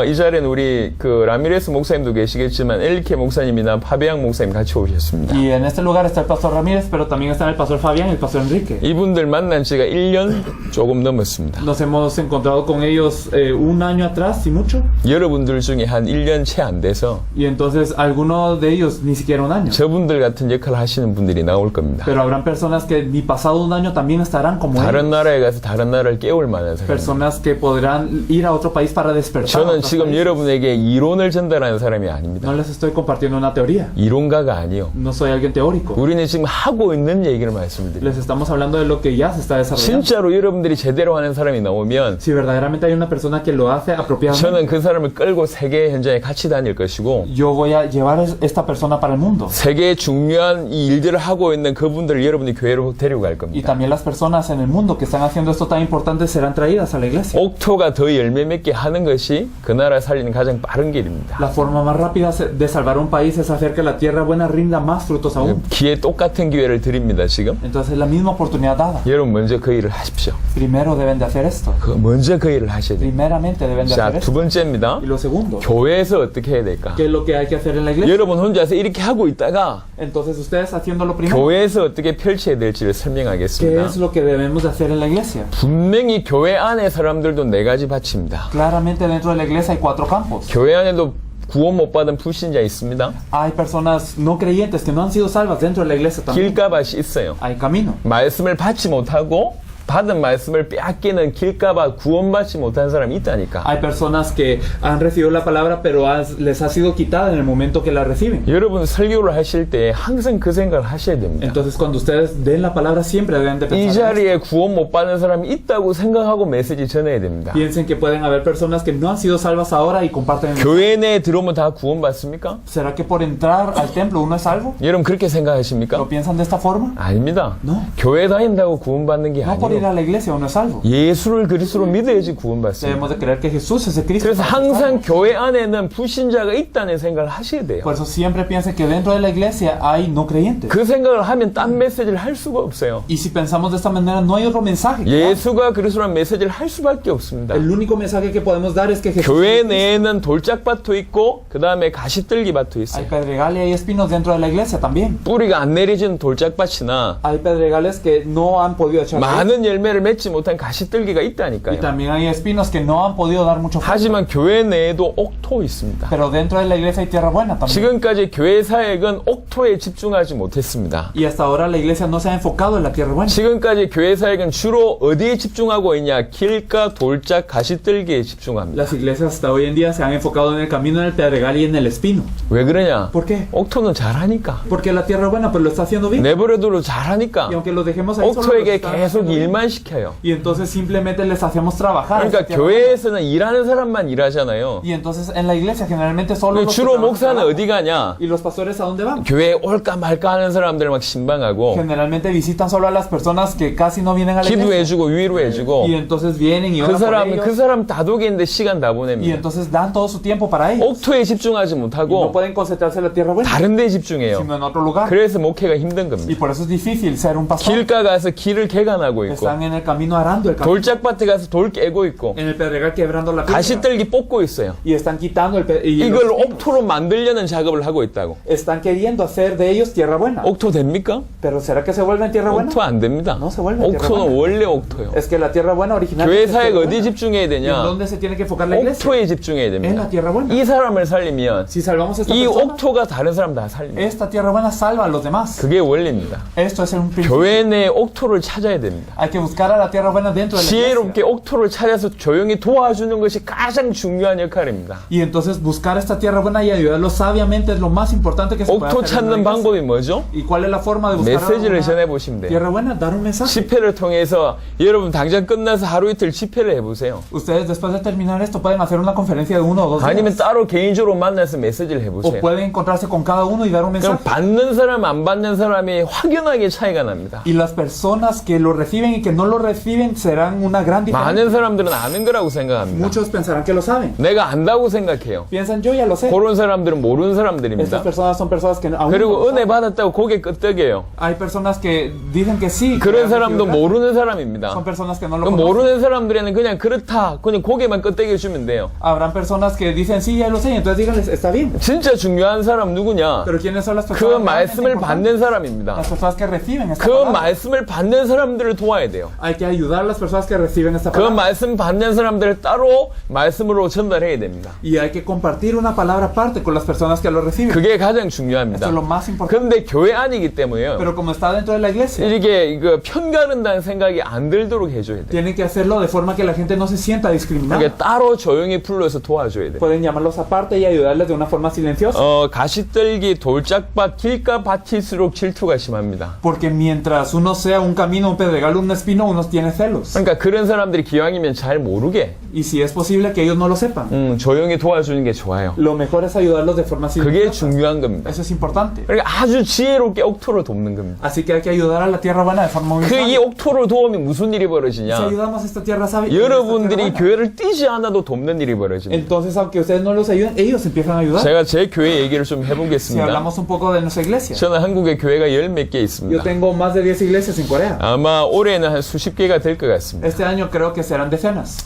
이 자리에는 우리 그 라미레스 목사님도 계시겠지만 엘리케 목사님이나 파베양 목사님 같이 오셨습니다. Y en este lugar está el pastor Ramírez, pero también están el pastor Fabián y el pastor Enrique. 이분들 만난 지가 1년 조금 넘었습니다. Nos hemos encontrado con ellos un año atrás y mucho. 여러분들 중에 한 1년 채 안 돼서 Y entonces algunos de ellos ni siquiera un año. 저분들 같은 역할을 하시는 분들이 나올 겁니다. Pero habrán personas que ni pasado un año también estarán como 다른 ellos. 나라에 가서 다른 나라를 깨울 만한 사람. Personas que podrán ir a otro país para despertar. 저는 otros 지금 países. 여러분에게 이론을 전달하는 사람이 아닙니다. No les estoy compartiendo una teoría. 이론가가 아니요. No soy alguien teórico. 우리는 지금 하고 있는 얘기를 말씀드립니다. Les estamos hablando de lo que ya se está desarrollando. 진짜로 여러분들이 제대로 하는 사람이 나오면 Si verdaderamente hay una persona que lo hace apropiadamente, 저는 그 사람을 끌고 세계 현장에 같이 다닐 것이고 yo voy a llevar esta persona para el mundo. 세계의 중요한 이 일들을 하고 있는 그분들을 여러분이 교회로 데리고 갈 Y 겁니다. también las personas en el mundo que están haciendo esto tan importante serán traídas a la iglesia. 옥토가 더 열매 맺게 하는 것이 그 나라 살리는 가장 빠른 길입니다. La forma más rápida de salvar un país es hacer que la tierra buena rinda más frutos aún. 기회 똑같은 기회를 드립니다. 지금 Entonces es la misma oportunidad dada. 여러분 먼저 그 일을 하십시오. Primero deben de hacer esto. 먼저 그 일을 하셔야 돼요. Primeramente deben de 자, hacer 두 esto. 번째입니다. Y lo segundo, 교회에서 어떻게 해야 될까? ¿qué es lo que hay que hacer en la iglesia? 여러분 혼자서 이렇게 하고 있다가 Entonces ustedes haciéndolo primero. 교회에서 어떻게 펼쳐야 될지를 ¿Qué 설명하겠습니다. es lo que debemos de hacer en la iglesia? 분명히 교회 안에 사람들도 네 가지 밭입니다. Claramente dentro de la iglesia hay 4 campos. 교회 안에도 구원 못 받은 불신자 있습니다. Hay personas no creyentes que no han sido salvas dentro de la iglesia también. 길가밭이 있어요. Hay camino. 말씀을 받지 못하고 받은 말씀을 빼앗기는 길가밭 구원받지 못한 사람이 있다니까. Hay personas que han recibido la palabra pero les ha sido quitada en el momento que la reciben. 여러분 설교를 하실 때 항상 그 생각을 하셔야 됩니다. Entonces cuando ustedes den la palabra siempre deben de 이 pensar en esto. 자리에 구원 못 받는 사람이 있다고 생각하고 메시지 전해야 됩니다. Piensen que pueden haber personas que no han sido salvas ahora y comparten el 교회 내에 들어오면 다 구원받습니까? ¿Será que por entrar al templo uno es salvo? 여러분 그렇게 생각하십니까? ¿Lo piensan de esta forma? 아닙니다. No. 교회 다닌다고 구원받는 게 No por ir 아니에요. a la iglesia uno es salvo. 예수를 그리스도로 믿어야지 구원받습니다. Debemos de creer que Jesús es el Cristo. 그래서 para ser 항상 salvos. 교회 안에는 불신자가 있다는 생각을 하셔야 돼요. Por eso siempre piensen que dentro de la iglesia hay no creyentes. 그 생각을 하면 딴 메시지를 할 수가 없어요. Y si pensamos de esta manera no hay otro mensaje. 예수가 그리스도란 메시지를 할 수밖에 없습니다. El único mensaje que podemos dar es que Jesús 교회 es Cristo. 내에는 돌짝밭도 있고 그 다음에 가시떨기밭도 Hay 있어요. pedregal y hay espinos dentro de la iglesia también. 뿌리가 안 내려진 돌짝밭이나 Hay pedregales que no han podido echar raíz. 많은 열매를 맺지 못한 가시떨기가 Y 있다니까요. también hay espinos que no han podido dar mucho fruto. 하지만 교회 내에도 옥토 있습니다. Pero dentro de la iglesia hay tierra buena también. 지금까지 교회 사역은 옥토에 집중하지 못했습니다. Y hasta ahora la iglesia no se ha enfocado en la tierra buena. 지금까지 교회 사역은 주로 어디에 집중하고 있냐? 길가, 돌짝, 가시떨기에 집중합니다. Las iglesias hasta hoy en día se han enfocado en el camino, en el pedregal y en el espino. 왜 그러냐? ¿Por qué? 옥토는 잘하니까. Porque la tierra buena pues lo está haciendo bien. 내버려둬도 잘하니까. Y aunque lo dejemos ahí solo, 옥토에게 lo está 계속 haciendo bien. 일만 시켜요. Y entonces simplemente les hacemos trabajar. 그러니까 esta tierra buena. 교회에서는 일하는 사람만 일하잖아요. Y entonces en la iglesia generalmente solo los que 주로 trabajan 목사는 trabajan. 어디 가냐? ¿Y los pastores a dónde van? 교회에 올까 말까 하는 사람들 막 신방하고 Generalmente visitan solo a las personas que casi no vienen a la iglesia. 기도해주고 위로해주고 Y entonces vienen y 그 oran por 사람은 ellos. 그 사람 다독이는데 시간 다 Y 보냅니다. entonces dan todo su tiempo para ellos. 옥토에 집중하지 Y no 못하고 pueden concentrarse en la tierra buena, 다른 데 집중해요. sino en otro lugar. 그래서 목회가 힘든 Y 겁니다. por eso es difícil ser un pastor. 길가 가서 길을 개간하고 있고 Están en el camino arando el camino. 돌짝밭에 가서 돌 깨고 있고 En el pedregal quebrando la piedra. 가시떨기 뽑고 있어요. Y están quitando y 이걸 los espinos. 옥토로 만들려는 작업을 하고 있다고. Están queriendo hacer de ellos tierra buena. 옥토 됩니까? Pero ¿será que se vuelven tierra buena? 옥토 안 됩니다. No se vuelve tierra 옥토는 buena. 원래 옥토예요. Es que la tierra buena original. 교회 사역 어디 집중해야 ¿En 되냐? dónde se tiene que enfocar la iglesia? 옥토에 집중해야 En la 됩니다. tierra buena. 이 사람을 살리면 Si salvamos esta 이 persona, 옥토가 다른 사람 다 살립니다. esta tierra buena salva a los demás. 그게 원리입니다. Esto es un principio. 교회 내 옥토를 찾아야 됩니다. Hay que buscar a la tierra buena dentro de la 지혜롭게 iglesia. 옥토를 찾아서 조용히 도와주는 것이 가장 중요한 역할입니다. Y entonces buscar esta tierra buena y ayudarlos sabiamente es lo más importante que se puede 옥토 hacer en la 찾는 iglesia. 방법이 뭐죠? ¿Y cuál es la forma de buscar 메시지를 una 전해보시면 돼요. tierra buena? Dar un mensaje. 집회를 통해서 여러분 당장 끝나서 하루 이틀 집회를 해보세요. Ustedes después de terminar esto pueden hacer una conferencia de 1 o 2 아니면 días. 따로 개인적으로 만나서 메시지를 O 해보세요. pueden encontrarse con cada uno y dar un 그럼 mensaje. 받는 사람 안 받는 사람이 확연하게 차이가 납니다. Y las personas que lo reciben y que no lo reciben serán una gran diferencia. 많은 사람들은 아는 거라고 생각합니다. Muchos pensarán que lo saben. 내가 안다고 생각해요. Piensan, yo ya lo sé. 그런 사람들은 모르는 Estas 사람들입니다. personas son personas que aún no 그리고 lo 은혜 saben. 받았다고 고개 끄덕여요. Hay personas que dicen que sí. que 그런 han 사람도 recibido gracia. 모르는 Son 사람입니다. personas que no lo 그럼 conocen. 모르는 사람들에는 그냥 그렇다, 그냥 고개만 끄덕여 주면 돼요. Habrán personas que dicen, sí, ya lo sé, y entonces díganles, está bien. 진짜 중요한 사람 누구냐? Pero ¿quiénes son las 그 personas realmente 말씀을 importantes? 받는 사람입니다. Las personas que reciben esta 그 palabra. 말씀을 받는 사람들을 도와야 돼요. Hay que ayudar a las personas que reciben esta 그 palabra. 말씀 받는 사람들을 따로 말씀으로 전달해야 됩니다. Y hay que compartir una palabra aparte con las personas que lo reciben. 그게 가장 Esto 중요합니다. es lo más importante. 그런데 교회 안이기 때문에요. Pero como está dentro de la iglesia, 이게 이거 편가른다는 생각이 안 들도록 해줘야 돼요. tienen que hacerlo de forma que la gente no se sienta discriminada. 그게 따로 조용히 불러서 도와줘야 돼요. Pueden llamarlos aparte y ayudarles de una forma silenciosa. 가시떨기, 돌짝밭, 길가밭일수록 질투가 심합니다. Porque mientras uno sea un camino, un pedregal, un espino, uno tiene celos. 그러니까 그런 사람들이 기왕이면 잘 모르게 Y si es posible que ellos no lo sepan, 조용히 도와주는 게 좋아요. lo mejor es ayudarlos de forma 그게 silenciosa. 중요한 겁니다. Eso es importante. 그러니까 아주 지혜롭게 옥토를 돕는 겁니다. Así que hay que ayudar a la tierra buena de forma muy 그 이 sabia. 옥토를 도우면 무슨 일이 Si 벌어지냐? ayudamos a esta tierra sabia, 여러분들이 교회를 뛰지 않아도 돕는 일이 벌어집니다. entonces aunque ustedes no los ayuden, ellos empiezan a ayudar. 제가 제 교회 얘기를 좀 Si 해보겠습니다. hablamos un poco de nuestra iglesia, 저는 한국에 교회가 10몇 개 yo 있습니다. tengo más de 10 iglesias en Corea. 아마 올해는 한 수십 개가 될 것 같습니다. Este año creo que serán decenas.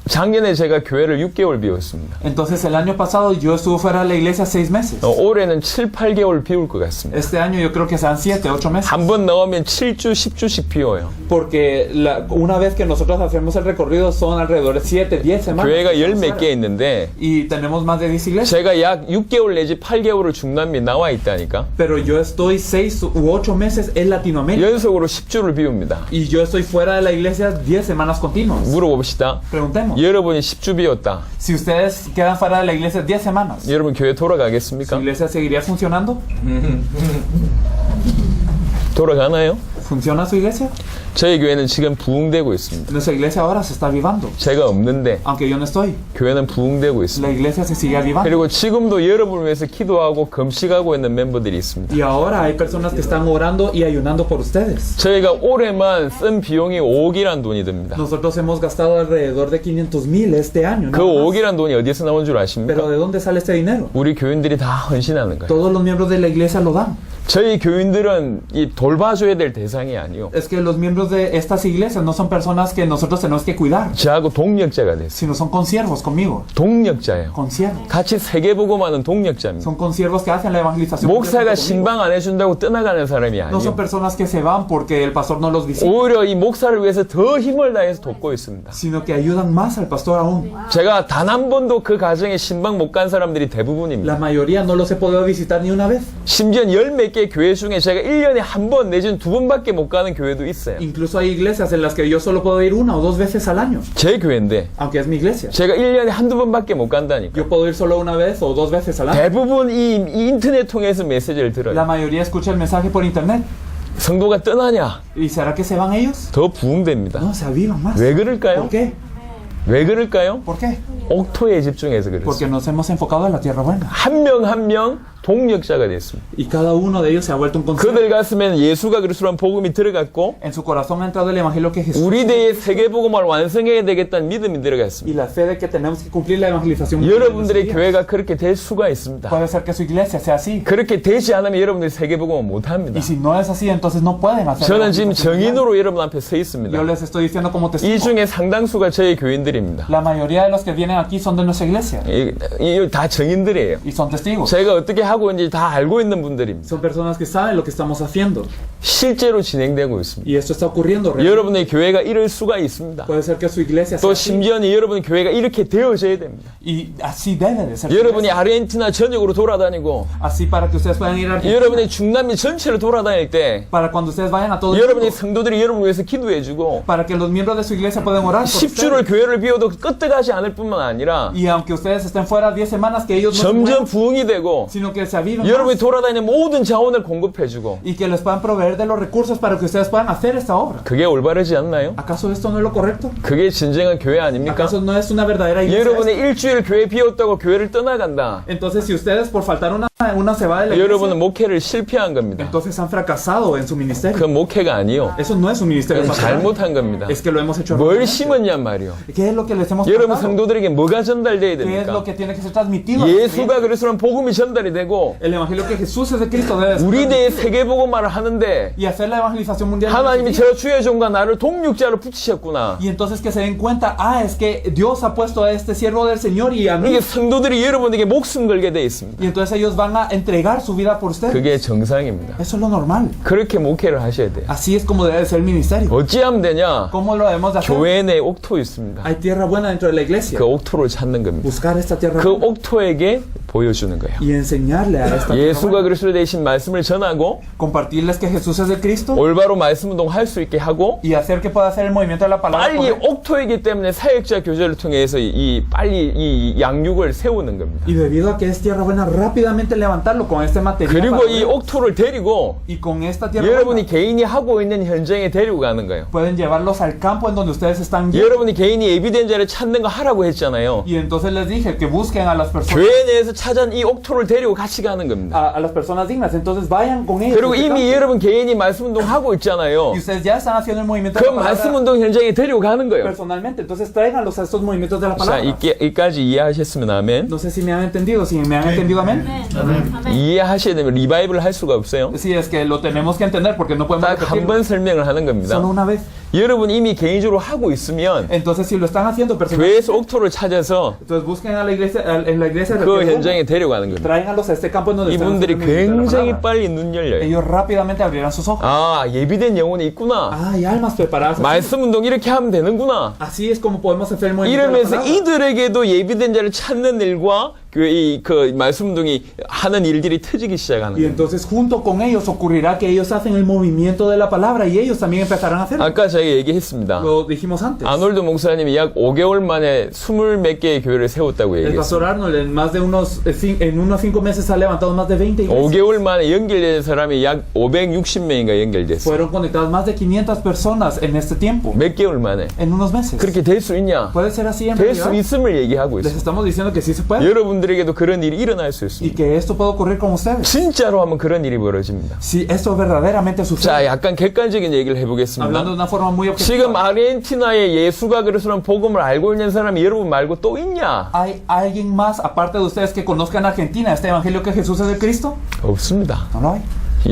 작년에 제가 교회를 6개월 비웠습니다. Entonces el año pasado yo estuve fuera de la iglesia 6 meses. 올해는 7, 8개월 비울 것 같습니다. Este año yo creo que serán 7, 8 meses. 한 번 나오면 7주, 10주씩 비워요. Porque una vez que nosotros hacemos el recorrido son alrededor de 7, 10 semanas. 교회가 10몇 개 있는데 Y tenemos más de 10 iglesias. 제가 약 6개월 내지 8개월을 중남미 나와 있다니까. Pero yo estoy 6 u 8 meses en Latinoamérica. 연속으로 10주를 비웁니다. Y yo estoy fuera de la iglesia 10 semanas continuas. 물어봅시다. Preguntemos. 여러분이 10주 비웠다. Si ustedes quedan fuera de la iglesia 10 semanas, 여러분 교회 ¿su 돌아가겠습니까? iglesia seguiría funcionando? 돌아가나요? ¿Funciona su iglesia? 저희 교회는 지금 부흥되고 있습니다. Nuestra iglesia ahora se está avivando. 제가 없는데 Aunque yo no estoy, 교회는 부흥되고 있습니다. la iglesia se sigue avivando. 그리고 지금도 여러분을 위해서 기도하고 금식하고 있는 멤버들이 있습니다. Y ahora hay personas que están orando y ayunando por ustedes. 저희가 올해만 쓴 비용이 5억이란 돈이 듭니다. Nosotros hemos gastado alrededor de 500,000 este año. 그 nada más. 5억이란 돈이 어디서 나온 줄 Pero 아십니까? ¿de dónde sale este dinero? 우리 교인들이 다 헌신하는 거예요. Todos los miembros de la iglesia lo dan. 저희 교인들은 이 돌봐줘야 될 대상이 아니요. Es que los miembros de estas iglesias no son personas que nosotros tenemos que cuidar, 저하고 동력자가 됐어요. sino son consiervos conmigo. 동력자예요. Consiervos. 같이 세계복음하는 동력자입니다. Son consiervos que hacen la evangelización. 목사가 conmigo. 신방 안 해준다고 떠나가는 사람이 No son 아니에요. personas que se van porque el pastor no los visita, 오히려 이 목사를 위해서 더 힘을 다해서 돕고 있습니다. sino que ayudan más al pastor aún. 제가 단 한 번도 그 가정에 신방 못 간 사람들이 대부분입니다. La mayoría no los he podido visitar ni una vez. 심지어 10몇 개 교회 중에 제가 1년에 한 번 내지는 2번밖에 못 가는 교회도 있어요. Incluso hay iglesias en las que yo solo puedo ir 1 o 2 veces al año, 제 교회인데 aunque es mi iglesia. 제가 1년에 한두 번밖에 못 간다니까. Yo puedo ir solo una vez o 2 veces al año. 대부분 이 인터넷 통해서 메시지를 La 들어요. mayoría escucha el mensaje por internet. 성도가 떠나냐? ¿Y será que se van ellos? 더 부흥됩니다. No, se avivan más. 왜 그럴까요? ¿Por qué? 왜 그럴까요? ¿Por qué? 옥토에 집중해서 Porque 그렇습니다. nos hemos enfocado en la tierra buena. 한 명 한 명 동력자가 됐습니다. Y cada uno de ellos se ha vuelto un 그들 consciente. 가슴에는 예수가 그리스도란 복음이 들어갔고 En su corazón ha entrado el evangelio que Jesús 우리 대의 세계복음을 완성해야 되겠다는 믿음이 y 들어갔습니다. la fe de que tenemos que cumplir la evangelización. mundial en 여러분들의 nuestros días. 교회가 그렇게 될 수가 있습니다. Puede ser que su iglesia sea así. 그렇게 되지 않으면 여러분들이 세계복음을 못합니다. Y si no es así, entonces no pueden hacer. 저는 지금 evangelización mundial. 정인으로 여러분 앞에 서 있습니다. Yo les estoy diciendo como 이 testigo. 중에 상당수가 저희 교인들입니다. La mayoría de los que vienen aquí son de nuestra iglesia 다 정인들이에요. y son testigos. 제가 어떻게 하고 있는지 다 알고 있는 분들입니다. Son personas que saben lo que estamos haciendo. 실제로 진행되고 있습니다. Y esto está ocurriendo realmente. 여러분의 교회가 이럴 수가 있습니다. Puede ser que su iglesia sea 또 así. 심지어는 여러분의 교회가 이렇게 되어져야 됩니다. Y así debe de ser. su 여러분이 iglesia. 아르헨티나 전역으로 돌아다니고 Así para que ustedes puedan ir a Argentina. 여러분이 중남미 전체를 돌아다닐 때 Para cuando ustedes vayan a todo el 여러분의 mundo. 성도들이 여러분을 위해서 기도해주고 Para que los miembros de su iglesia puedan orar por 10주를 ustedes. 교회를 비워도 끄떡하지 않을 뿐만 아니라 Y aunque ustedes estén fuera 10 semanas, que ellos no se 점점 muevan, 부흥이 되고 sino que se aviven 여러분이 más. 돌아다니는 모든 자원을 공급해주고 Y que les puedan proveer de los recursos para que ustedes puedan hacer esta obra. 그게 올바르지 않나요? ¿Acaso esto no es lo correcto? 그게 진정한 교회 아닙니까? ¿Acaso no es una verdadera iglesia? 여러분의 일주일 교회 비웠다고 교회를 떠나간다. Entonces, si ustedes por faltar una se va de la iglesia, 여러분은 목회를 실패한 겁니다. entonces han fracasado en su ministerio. 그 목회가 아니요. Eso no es un ministerio 그건 pastoral. 잘못한 겁니다. Es que lo hemos hecho 뭘 erróneamente. 심었냔 말이요. ¿Qué es lo que les hemos 여러분 pasado? 성도들에게 뭐가 전달돼야 ¿Qué es 됩니까? lo que tiene que ser transmitido? a los 예수가 creyentes? 그리스도는 복음이 전달이 되고 El evangelio que Jesús es de Cristo debe ser 우리 대의 transmitido. 세계복음화를 하는데 Y hacer la evangelización mundial. en 하나님이 nuestros días. 저 주의 종과 나를 동력자로 붙이셨구나. Y entonces que se den cuenta, es que Dios ha puesto a este siervo del Señor y a mí. 이게 성도들이 여러분에게 목숨 걸게 돼 있습니다. Y entonces ellos van a entregar su vida por ustedes. 그게 정상입니다. Eso es lo normal. 그렇게 목회를 하셔야 돼요. Así es como debe ser el ministerio. 어찌하면 되냐? ¿Cómo lo debemos de hacer? 교회 내 옥토 있습니다. Hay tierra buena dentro de la iglesia. 그 옥토를 찾는 겁니다. Buscar esta tierra 그 buena 옥토에게 보여주는 거예요. y enseñarle a esta tierra 예수가 buena. 그리스도 되신 말씀을 전하고 Compartirles que Jesús es de Cristo 올바로 말씀 운동 할 수 있게 하고 y hacer que pueda hacer el movimiento de la palabra. 빨리 correcto. 옥토이기 때문에 사역자 교제를 통해서 빨리 이 양육을 세우는 겁니다. Y debido a que es tierra buena, rápidamente levantarlo con este material. 그리고 para 이 poder- 옥토를 데리고 y con esta tierra 여러분이 buena, 개인이 하고 있는 현장에 데리고 가는 거예요. pueden llevarlos al campo en donde ustedes están yendo. 여러분이 개인이 에비덴자를 찾는 거 하라고 했잖아요. Y entonces les dije que busquen a las personas, 교회 내에서 찾은 이 옥토를 데리고 같이 가는 겁니다. a las personas dignas. Entonces vayan con ellos. 그리고 a este 이미 campo. 여러분 개인이 말씀 운동 하고 있잖아요. Y ustedes ya están haciendo el movimiento 그 de la 말씀 palabra 운동 현장에 데리고 가는 거예요. personalmente. Entonces tráiganlos a estos movimientos de la 자, palabra. 이까지 이해하셨으면 아멘. No sé si me han entendido. Si me han entendido, amén. 이해하셔야 되면 리바이벌 할 수가 없어요. Sí, es que lo tenemos que entender porque no podemos 딱 한 repetirlo 번 설명을 하는 겁니다. solo una vez. 여러분 이미 개인적으로 하고 있으면 Entonces, si lo están haciendo personalmente, 교회에서 옥토를 찾아서 entonces busquen a la iglesia, en la iglesia de 그 Retiro, 현장에 데려가는 겁니다. tráiganlos a este campo en donde están 이분들이 haciendo el movimiento de la 굉장히 palabra. 빨리 눈 열려요. Ellos rápidamente abrirán sus ojos. 아, 예비된 영혼이 있구나. Hay almas preparadas. 말씀 운동 이렇게 하면 되는구나. Así es como podemos hacer el movimiento de la 이러면서 palabra. 이들에게도 예비된 자를 찾는 일과 그 말씀 운동이 하는 일들이 터지기 시작하는 Y 거예요. entonces junto con ellos ocurrirá que ellos hacen el movimiento de la palabra y ellos también empezarán a hacerlo. 아까 제가 얘기했습니다. Lo dijimos antes. 아놀드 목사님이 약 5개월 만에 20몇 개의 교회를 세웠다고 El 얘기했어요. pastor Arnold en más de en unos 5 meses ha levantado más de 20 iglesias. 5개월 만에 연결된 사람이 약 560명인가 연결됐어요. Fueron conectadas más de 500 personas en este tiempo. 몇 개월 만에. En unos meses. 그렇게 될 수 있냐? Puede ser así en 될 수 realidad. 있음을 얘기하고 Les 있어요. estamos diciendo que sí se puede. 여러분들에게도 그런 일이 일어날 수 Y 있습니다. que esto puede ocurrir con ustedes. 진짜로 하면 그런 일이 벌어집니다. Si esto verdaderamente sucede. 자, 약간 객관적인 얘기를 해보겠습니다. Hablando de una forma muy 지금 objetiva. 아르헨티나에 예수가 그리스도는 복음을 알고 있는 사람이 여러분 말고 또 있냐? ¿Hay alguien más aparte de ustedes que conozcan Argentina este evangelio que Jesús es de Cristo? 없습니다. No lo hay.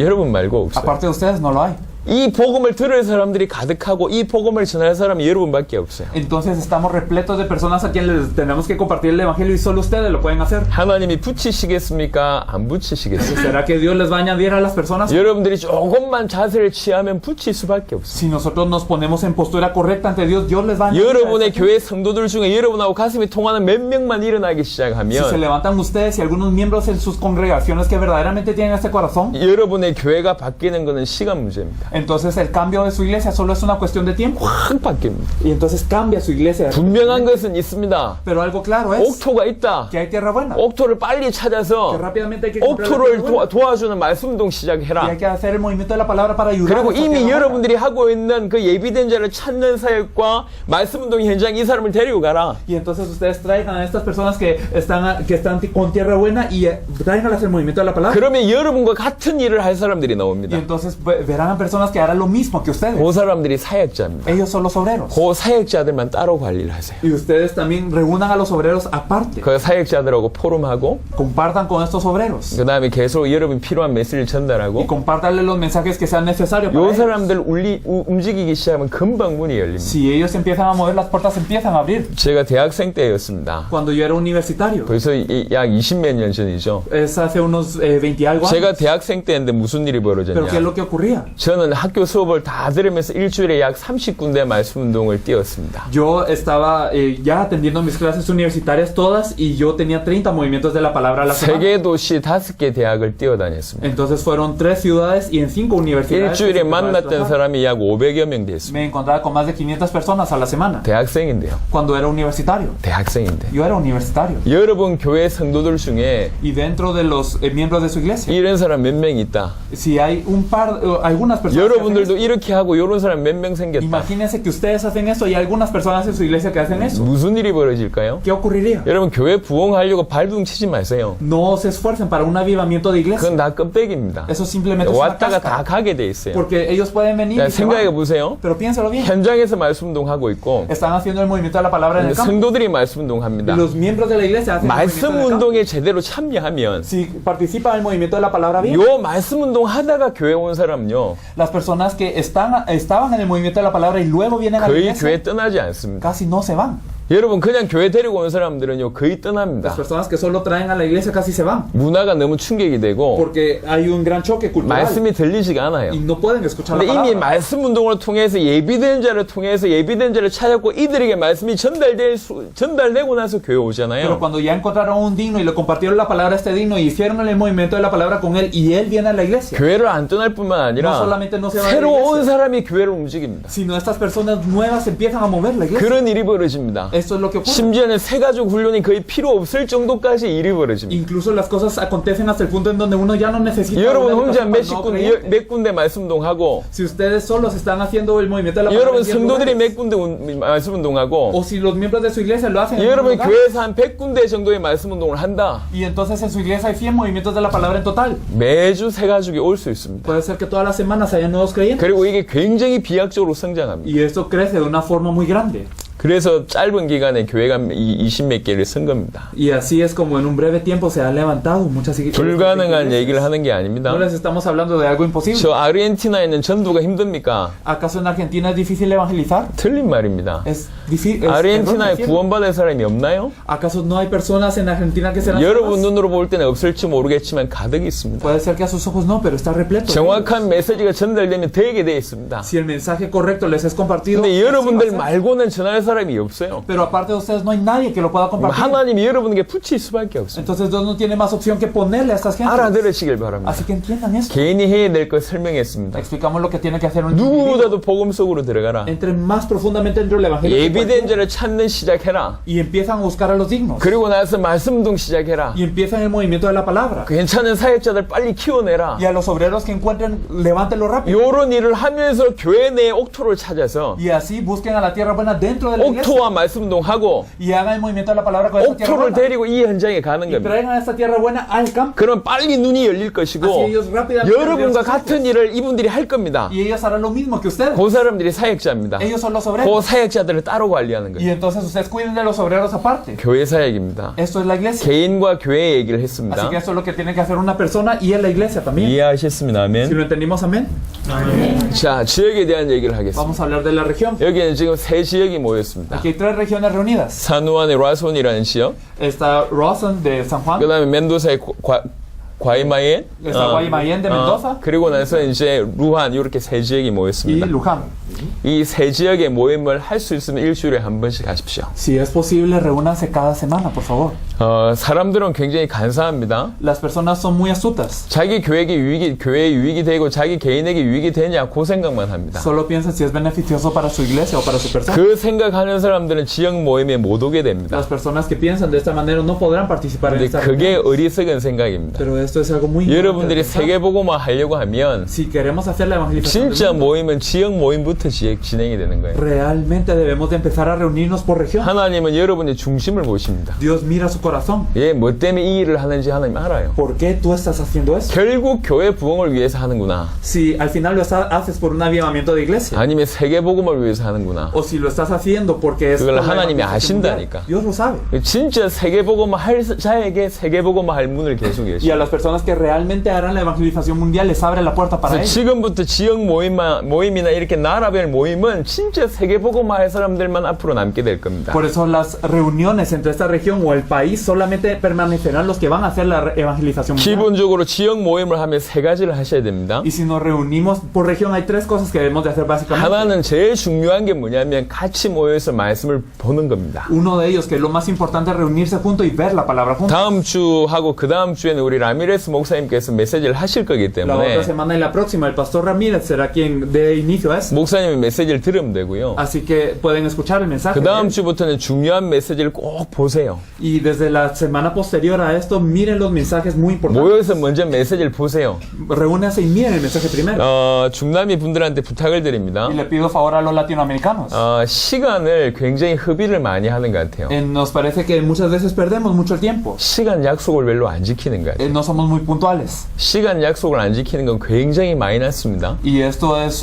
여러분 말고 없어요. Aparte de ustedes no lo hay. 이 복음을 들을 사람들이 가득하고 이 복음을 전할 사람이 여러분밖에 없어요. Entonces estamos repletos de personas a quienes les tenemos que compartir el evangelio y solo ustedes lo pueden hacer. 하나님이 붙이시겠습니까? 안 붙이시겠습니까? ¿Será que Dios les va a añadir a las personas? 여러분들이 조금만 자세를 취하면 붙일 수밖에 없어요. Si nosotros nos ponemos en postura correcta ante Dios, Dios les va a añadir. a 여러분의 esta gente. 교회 성도들 중에 여러분하고 가슴이 통하는 몇 명만 일어나기 Si se 시작하면 levantan ustedes y algunos miembros en sus congregaciones que verdaderamente tienen este corazón, 여러분의 교회가 바뀌는 것은 시간 문제입니다. Entonces el cambio de su iglesia solo es una cuestión de tiempo. 확 바뀝니다. Y entonces cambia su iglesia. 분명한 것은 있습니다. Pero algo claro es 옥토가 있다. que hay tierra buena. 옥토를 빨리 Que 찾아서 rápidamente hay que comprar la 옥토를 tierra buena. 도와주는 말씀운동 Y 시작해라. hay que hacer el movimiento de la palabra para ayudar. 그리고 a esa 이미 tierra buena. 여러분들이 하고 있는 그 예비된 자를 찾는 사역과 말씀운동 현장에 이 사람을 데리고 가라. Y entonces ustedes traigan a estas personas que están con tierra buena y tráiganlas el movimiento de la palabra. 그러면 여러분과 같은 일을 할 사람들이 Y 나옵니다. entonces verán a personas que harán lo mismo que ustedes. 그 사람들이 사역자입니다. Ellos son los obreros. 그 사역자들만 따로 관리를 하세요. Y ustedes también reúnan a los obreros aparte. 그 사역자들하고 포럼하고 Compartan con estos obreros. 그 다음에 계속 여러분 필요한 메시지를 Y 전달하고 compartanle los mensajes que sean necesarios para 요 ellos. 사람들 움직이기 시작하면 금방 문이 열립니다. Si ellos empiezan a mover, las puertas empiezan a abrir. 제가 대학생 때였습니다. Cuando yo era universitario. 벌써 약 20몇 년 전이죠. Es hace unos 20 y algo 제가 años. 대학생 때인데 무슨 일이 Pero ¿qué es 벌어졌냐. lo que ocurría? 저는 학교 수업을 다 들으면서 일주일에 약 30군데 말씀 운동을 뛰었습니다. Yo estaba ya atendiendo mis clases universitarias todas y yo tenía 30 movimientos de la palabra a la semana. 3개 도시 5개 대학을 뛰어다녔습니다. Entonces fueron 3 ciudades y en 5 universidades. 일주일에 만났던 사람이 약 500여 명 됐습니다. Me encontraba con más de 500 personas a la semana 대학생인데요. cuando era universitario. 대학생인데. Yo era universitario. 여러분 교회 성도들 중에 Y dentro de los miembros de su iglesia, 이런 사람 몇 명 있다. si hay algunas personas que hacen 여러분들도 이렇게 하고 이런 사람 몇 명 eso, 생겼다. imagínense que ustedes hacen eso y hay algunas personas en su iglesia que hacen eso. 무슨 일이 벌어질까요? ¿Qué ocurriría? 여러분 교회 부흥하려고 발둥 치지 마세요. No se esfuercen para un avivamiento de iglesia. 그건 다 껍데기입니다. Eso simplemente es una 왔다가 다 cáscara. 가게 돼 있어요. Porque ellos pueden venir y se 생각해 van. 보세요. Pero piénsalo bien. 현장에서 말씀운동 하고 있고 Están haciendo el movimiento de la palabra en el campo. 성도들이 말씀운동 Y 합니다. los miembros de la iglesia hacen el movimiento en el campo. 말씀운동에 제대로 참여하면 Si participan en el movimiento de la palabra bien, 요 말씀운동 하다가 교회 온 사람은요 las personas que estaban en el movimiento de la palabra y luego vienen a la 거의 iglesia, 교회 떠나지 않습니다. casi no se van. 여러분 그냥 교회 데리고 온 사람들은요 거의 Las 떠납니다. personas que solo traen a la iglesia casi se van. 문화가 너무 충격이 되고 Porque hay un gran choque cultural 말씀이 들리지가 않아요. y no pueden escuchar la 근데 이미 palabra. 말씀 운동을 통해서 예비된 자를 통해서 예비된 자를 찾았고 이들에게 말씀이 전달되고 나서 교회 Pero 오잖아요. cuando ya encontraron un digno y le compartieron la palabra a este digno y hicieron el movimiento de la palabra con él y él viene a la iglesia, 교회를 안 떠날 뿐만 no 아니라 solamente no se va a la 새로 온 iglesia, 사람이 교회를 움직입니다. sino estas personas nuevas empiezan a mover la iglesia. 그런 일이 벌어집니다. Esto es lo que ocurre. 심지어는 새가족 훈련이 거의 필요 없을 정도까지 일이 벌어집니다. Incluso las cosas acontecen hasta el punto en donde uno ya no necesita 여러분 una 혼자 educación para el nuevo creyente. 몇 군데 말씀운동하고 Si ustedes solos están haciendo el movimiento de la palabra 여러분 en 10 성도들이 lugares, 몇 군데 말씀운동하고 o si los miembros de su iglesia lo hacen en un 여러분 lugar, 교회에서 한 100군데 정도의 말씀운동을 한다. y entonces en su iglesia hay 100 movimientos de la palabra en total. 매주 새가족이 올 수 있습니다. Puede ser que todas las semanas haya nuevos creyentes. 그리고 이게 굉장히 비약적으로 성장합니다. Y esto crece de una forma muy grande. 그래서 짧은 기간에 교회가 20몇 개를 쓴 겁니다. Y así es como en un breve tiempo se han levantado muchas iglesias. 불가능한 얘기를 하는 게 아닙니다. No les estamos hablando de algo imposible. 저 아르헨티나에 있는 전도가 힘듭니까? ¿Acaso en Argentina es difícil evangelizar? 틀린 말입니다. Es difícil. 아르헨티나에 구원받을 사람이 없나요? ¿Acaso no hay personas en Argentina que serán 여러분 salvas? 눈으로 볼 때는 없을지 모르겠지만 가득 있습니다. Puede ser que a sus ojos no, pero está repleto. 정확한 메시지가 전달되면 되게 돼 있습니다. Si el mensaje correcto les es compartido, 근데 así va a 여러분들 ser. 말고는 전할 사람이 없어요. Pero aparte de ustedes no hay nadie que lo pueda compartir. 하나님이 여러분에게 붙일 수밖에 없습니다. Entonces Dios no tiene más opción que ponerle a estas gentes. 알아들으시길 바랍니다. Así que entiendan esto. 개인이 해야 될 걸 설명했습니다. Explicamos lo que tiene que hacer un individuo. 누구보다도 복음 속으로 들어가라. Entre más profundamente dentro del evangelio que 예비된 cualquiera. 자를 찾는 시작해라. Y empiezan a buscar a los dignos. 그리고 나서 말씀운동 시작해라. Y empiezan el movimiento de la palabra. 괜찮은 사역자들 빨리 키워내라. Y a los obreros que encuentren, levántenlo rápido. 요런 일을 하면서 교회 내 옥토를 찾아서 Y así busquen a la tierra buena dentro de la iglesia. 옥토와 말씀운동하고 Y hagan el movimiento de la palabra con esta tierra 옥토를 buena. 데리고 이 현장에 가는 Y 겁니다. traigan a esta tierra buena al campo. 그럼 빨리 눈이 열릴 Así 것이고 ellos rápidamente 여러분과 verán sus 같은 ojos. 일을 이분들이 할 겁니다. Y ellos harán lo mismo que ustedes. 그 사람들이 사역자입니다. Ellos son los 그 obreros. 사역자들을 따로 관리하는 Y 거예요. entonces ustedes cuiden de los obreros aparte. 교회 사역입니다. Esto es la iglesia. 개인과 교회 얘기를 Así 했습니다. que esto es lo que tiene que hacer una persona y en la iglesia también. 이해하셨습니다. Si 아멘. lo entendimos, amén. 자, 지역에 대한 얘기를 하겠습니다. Vamos a hablar de la región. 여기는 지금 세 지역이 모였습니다. Aquí hay 3 regiones reunidas. 산후안의 라손이라는 지역, Está Rawson de San Juan. 그 다음에 멘도사의 과이마yen, Está Guaymallén de Mendoza. 그리고 나서 이제 루한 이렇게 세 지역이 Y 모였습니다. Luján. 이 세 지역의 모임을 할 수 있으면 일주일에 한 번씩 하십시오. Si es posible, reúnanse cada semana, por favor. 사람들은 굉장히 간사합니다. Las personas son muy astutas. 자기 교회에 유익이 되고 자기 개인에게 유익이 되냐 그 생각만 합니다. Solo piensan si es beneficioso para su iglesia o para su persona. 그 생각하는 사람들은 지역 모임에 못 오게 됩니다. Las personas que piensan de esta manera no podrán participar en 근데 esta 그게 reunión. 어리석은 생각입니다. Pero esto es algo muy 여러분들이 importante. 세계보고만 하려고 하면 Si queremos hacer la evangelización, 진짜 모임은 지역 모임부터 진행이 되는 거예요. realmente debemos de empezar a reunirnos por región. 하나님은 여러분의 중심을 보십니다. Dios mira su corazón. 예, 뭐 때문에 이 일을 하는지 하나님 알아요. ¿Por qué tú estás haciendo eso? 결국 교회 부흥을 위해서 하는구나. Si al final lo haces por un avivamiento de iglesia. 아니면 세계복음을 위해서 하는구나. O si lo estás haciendo porque es 그걸 por la 하나님이 evangelización 아신다니까. mundial. Dios lo sabe. 진짜 세계복음 할 자에게 세계복음 할 문을 계속 Y a 계셔. las personas que realmente harán la evangelización mundial les abre la puerta para ello. 지금부터 지역 모임이나 이렇게 나라별 모임은 진짜 세계복음 할 사람들만 앞으로 남게 될 겁니다. Por eso las reuniones entre esta región o el país solamente permanecerán los que van a hacer la evangelización mundial. 기본적으로 지역 모임을 하면 세 가지를 하셔야 됩니다. Y si nos reunimos por región hay tres cosas que debemos de hacer básicamente. 하나는 제일 중요한 게 뭐냐면 같이 모여서 말씀을 보는 겁니다. Uno de ellos, que es lo más importante, es reunirse juntos y ver la palabra juntos. 다음 주하고 그 다음 주에는 우리 라미레스 목사님께서 메시지를 하실 거기 La otra 때문에 semana y la próxima el pastor Ramírez será quien dé inicio a eso. 목사님의 메시지를 들으면 되고요. Así que pueden escuchar el mensaje. 그 de 다음 él. 주부터는 중요한 메시지를 꼭 보세요. Y desde la semana posterior a esto, miren los mensajes muy importantes. 모여서 먼저 메시지를 보세요. Reúnanse y miren el mensaje primero. 중남미 분들한테 부탁을 드립니다. Y le pido favor a los latinoamericanos. 시간을 굉장히 허비를 많이 하는 것 같아요. Nos parece que muchas veces perdemos mucho el tiempo. 시간 약속을 별로 안 지키는 것 같아요. No somos muy puntuales. 시간 약속을 안 지키는 건 굉장히 마이너스입니다. Y esto es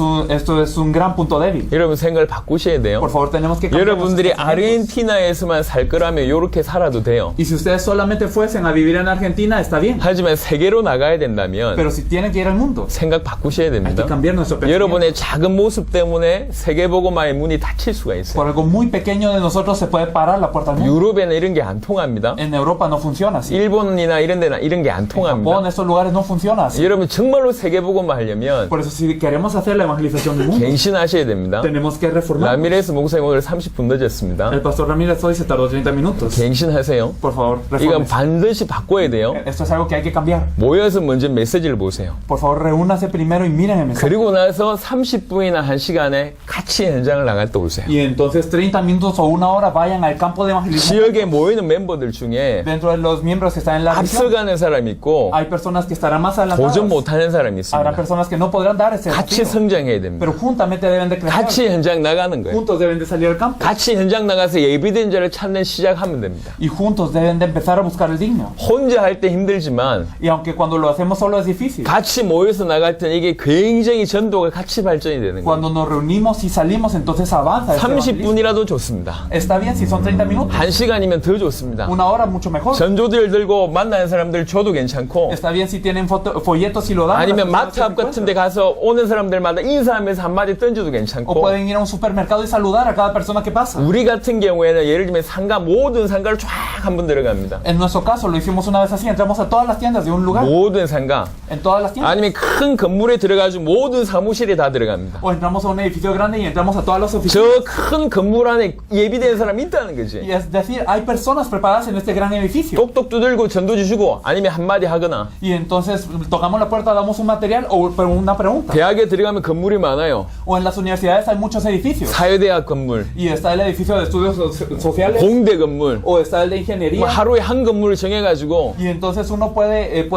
un gran punto débil. 여러분 생각을 바꾸셔야 돼요. Por favor, tenemos que cambiar nuestros 여러분들이 pensamientos. 아르헨티나에서만 살 거라면 이렇게 살아도 돼요. Y si ustedes solamente fuesen a vivir en Argentina, está bien. 하지만 세계로 나가야 된다면 Pero si tienen que ir al mundo, 생각 바꾸셔야 hay que 됩니다. cambiar nuestro pensamiento. 여러분의 작은 모습 때문에 세계보고마의 문이 닫힐 수가 있어요. Por algo muy pequeño de nosotros se puede parar la puerta al mundo. 유럽에는 이런 게 안 통합니다. En Europa no funciona así. 일본이나 이런 데나 이런 게 안 En Japón, 통합니다. estos lugares no funciona así. 여러분 정말로 세계보고마 하려면 Por eso, si queremos hacer la evangelización del mundo, 갱신하셔야 됩니다. tenemos que reformar. 라미레스 목사님 오늘 30분 늦었습니다. El pastor Ramírez hoy se tardó 30 minutos. 갱신하세요. Por favor, 이건 reformen. 반드시 바꿔야 돼요. Esto es algo que hay que cambiar. 모여서 먼저 메시지를 보세요. Por favor, reúnase primero y miren el mensaje. 그리고 나서 30분이나 1시간에 같이 현장을 나갔다 오세요. Y entonces 30 minutos o una hora vayan al campo de evangelismo. 지역에 모이는 멤버들 중에 Dentro de los miembros que están en la región, 앞서가는 사람이 있고 hay personas que estarán más adelantadas. 도전 못하는 사람이 Habrá 있습니다. personas que no podrán dar ese 같이 desafío, 성장해야 됩니다. pero juntamente deben de crecer. 같이 현장 나가는 거예요. Juntos deben de salir al campo. 같이 현장 나가서 예비된 자를 찾는 시작하면 됩니다. Y juntos deben de empezar a buscar el digno. 혼자 할 때 힘들지만 Y aunque cuando lo hacemos solo es difícil, 같이 모여서 나갈 때는 이게 굉장히 전도가 같이 발전이 되는 거예요. cuando nos reunimos y salimos, entonces avanza. este evangelismo. 30분이라도 좋습니다. Está bien si son 30 minutos. 1시간이면 더 좋습니다. Una hora mucho mejor. 전조들 들고 만나는 사람들 줘도 괜찮고 Está bien si tienen folletos y lo dan. a las 아니면 personas 마트 que 앞 se 같은 데 가서 오는 사람들마다 인사하면서 한마디 던져도 O 괜찮고 pueden ir a un supermercado y saludar a cada persona que pasa. 우리 같은 경우에는 예를 들면 상가 모든 상가를 쫙 한번 들어갑니다. En nuestro caso lo hicimos una vez así, entramos a todas las tiendas de un lugar. 모든 상가 En todas las tiendas. 아니면 큰 건물에 들어가지고 모든 사무실에 다 들어갑니다. O entramos a un edificio grande y entramos a todas las oficinas. 저 큰 건물 안에 예비된 사람이 있다는 Y 거지. es decir, hay personas preparadas en este gran edificio. 똑똑 두들고 전도 주시고 아니면 한마디 하거나 Y entonces tocamos la puerta, damos un material o una pregunta. 대학에 들어가면 건물이 많아요. O en las universidades hay muchos edificios. 사회대학 건물, Y está el edificio de estudios sociales. 공대 건물 O está el de 뭐 ingeniería. 하루에 한 건물을 정해가지고 Y entonces uno puede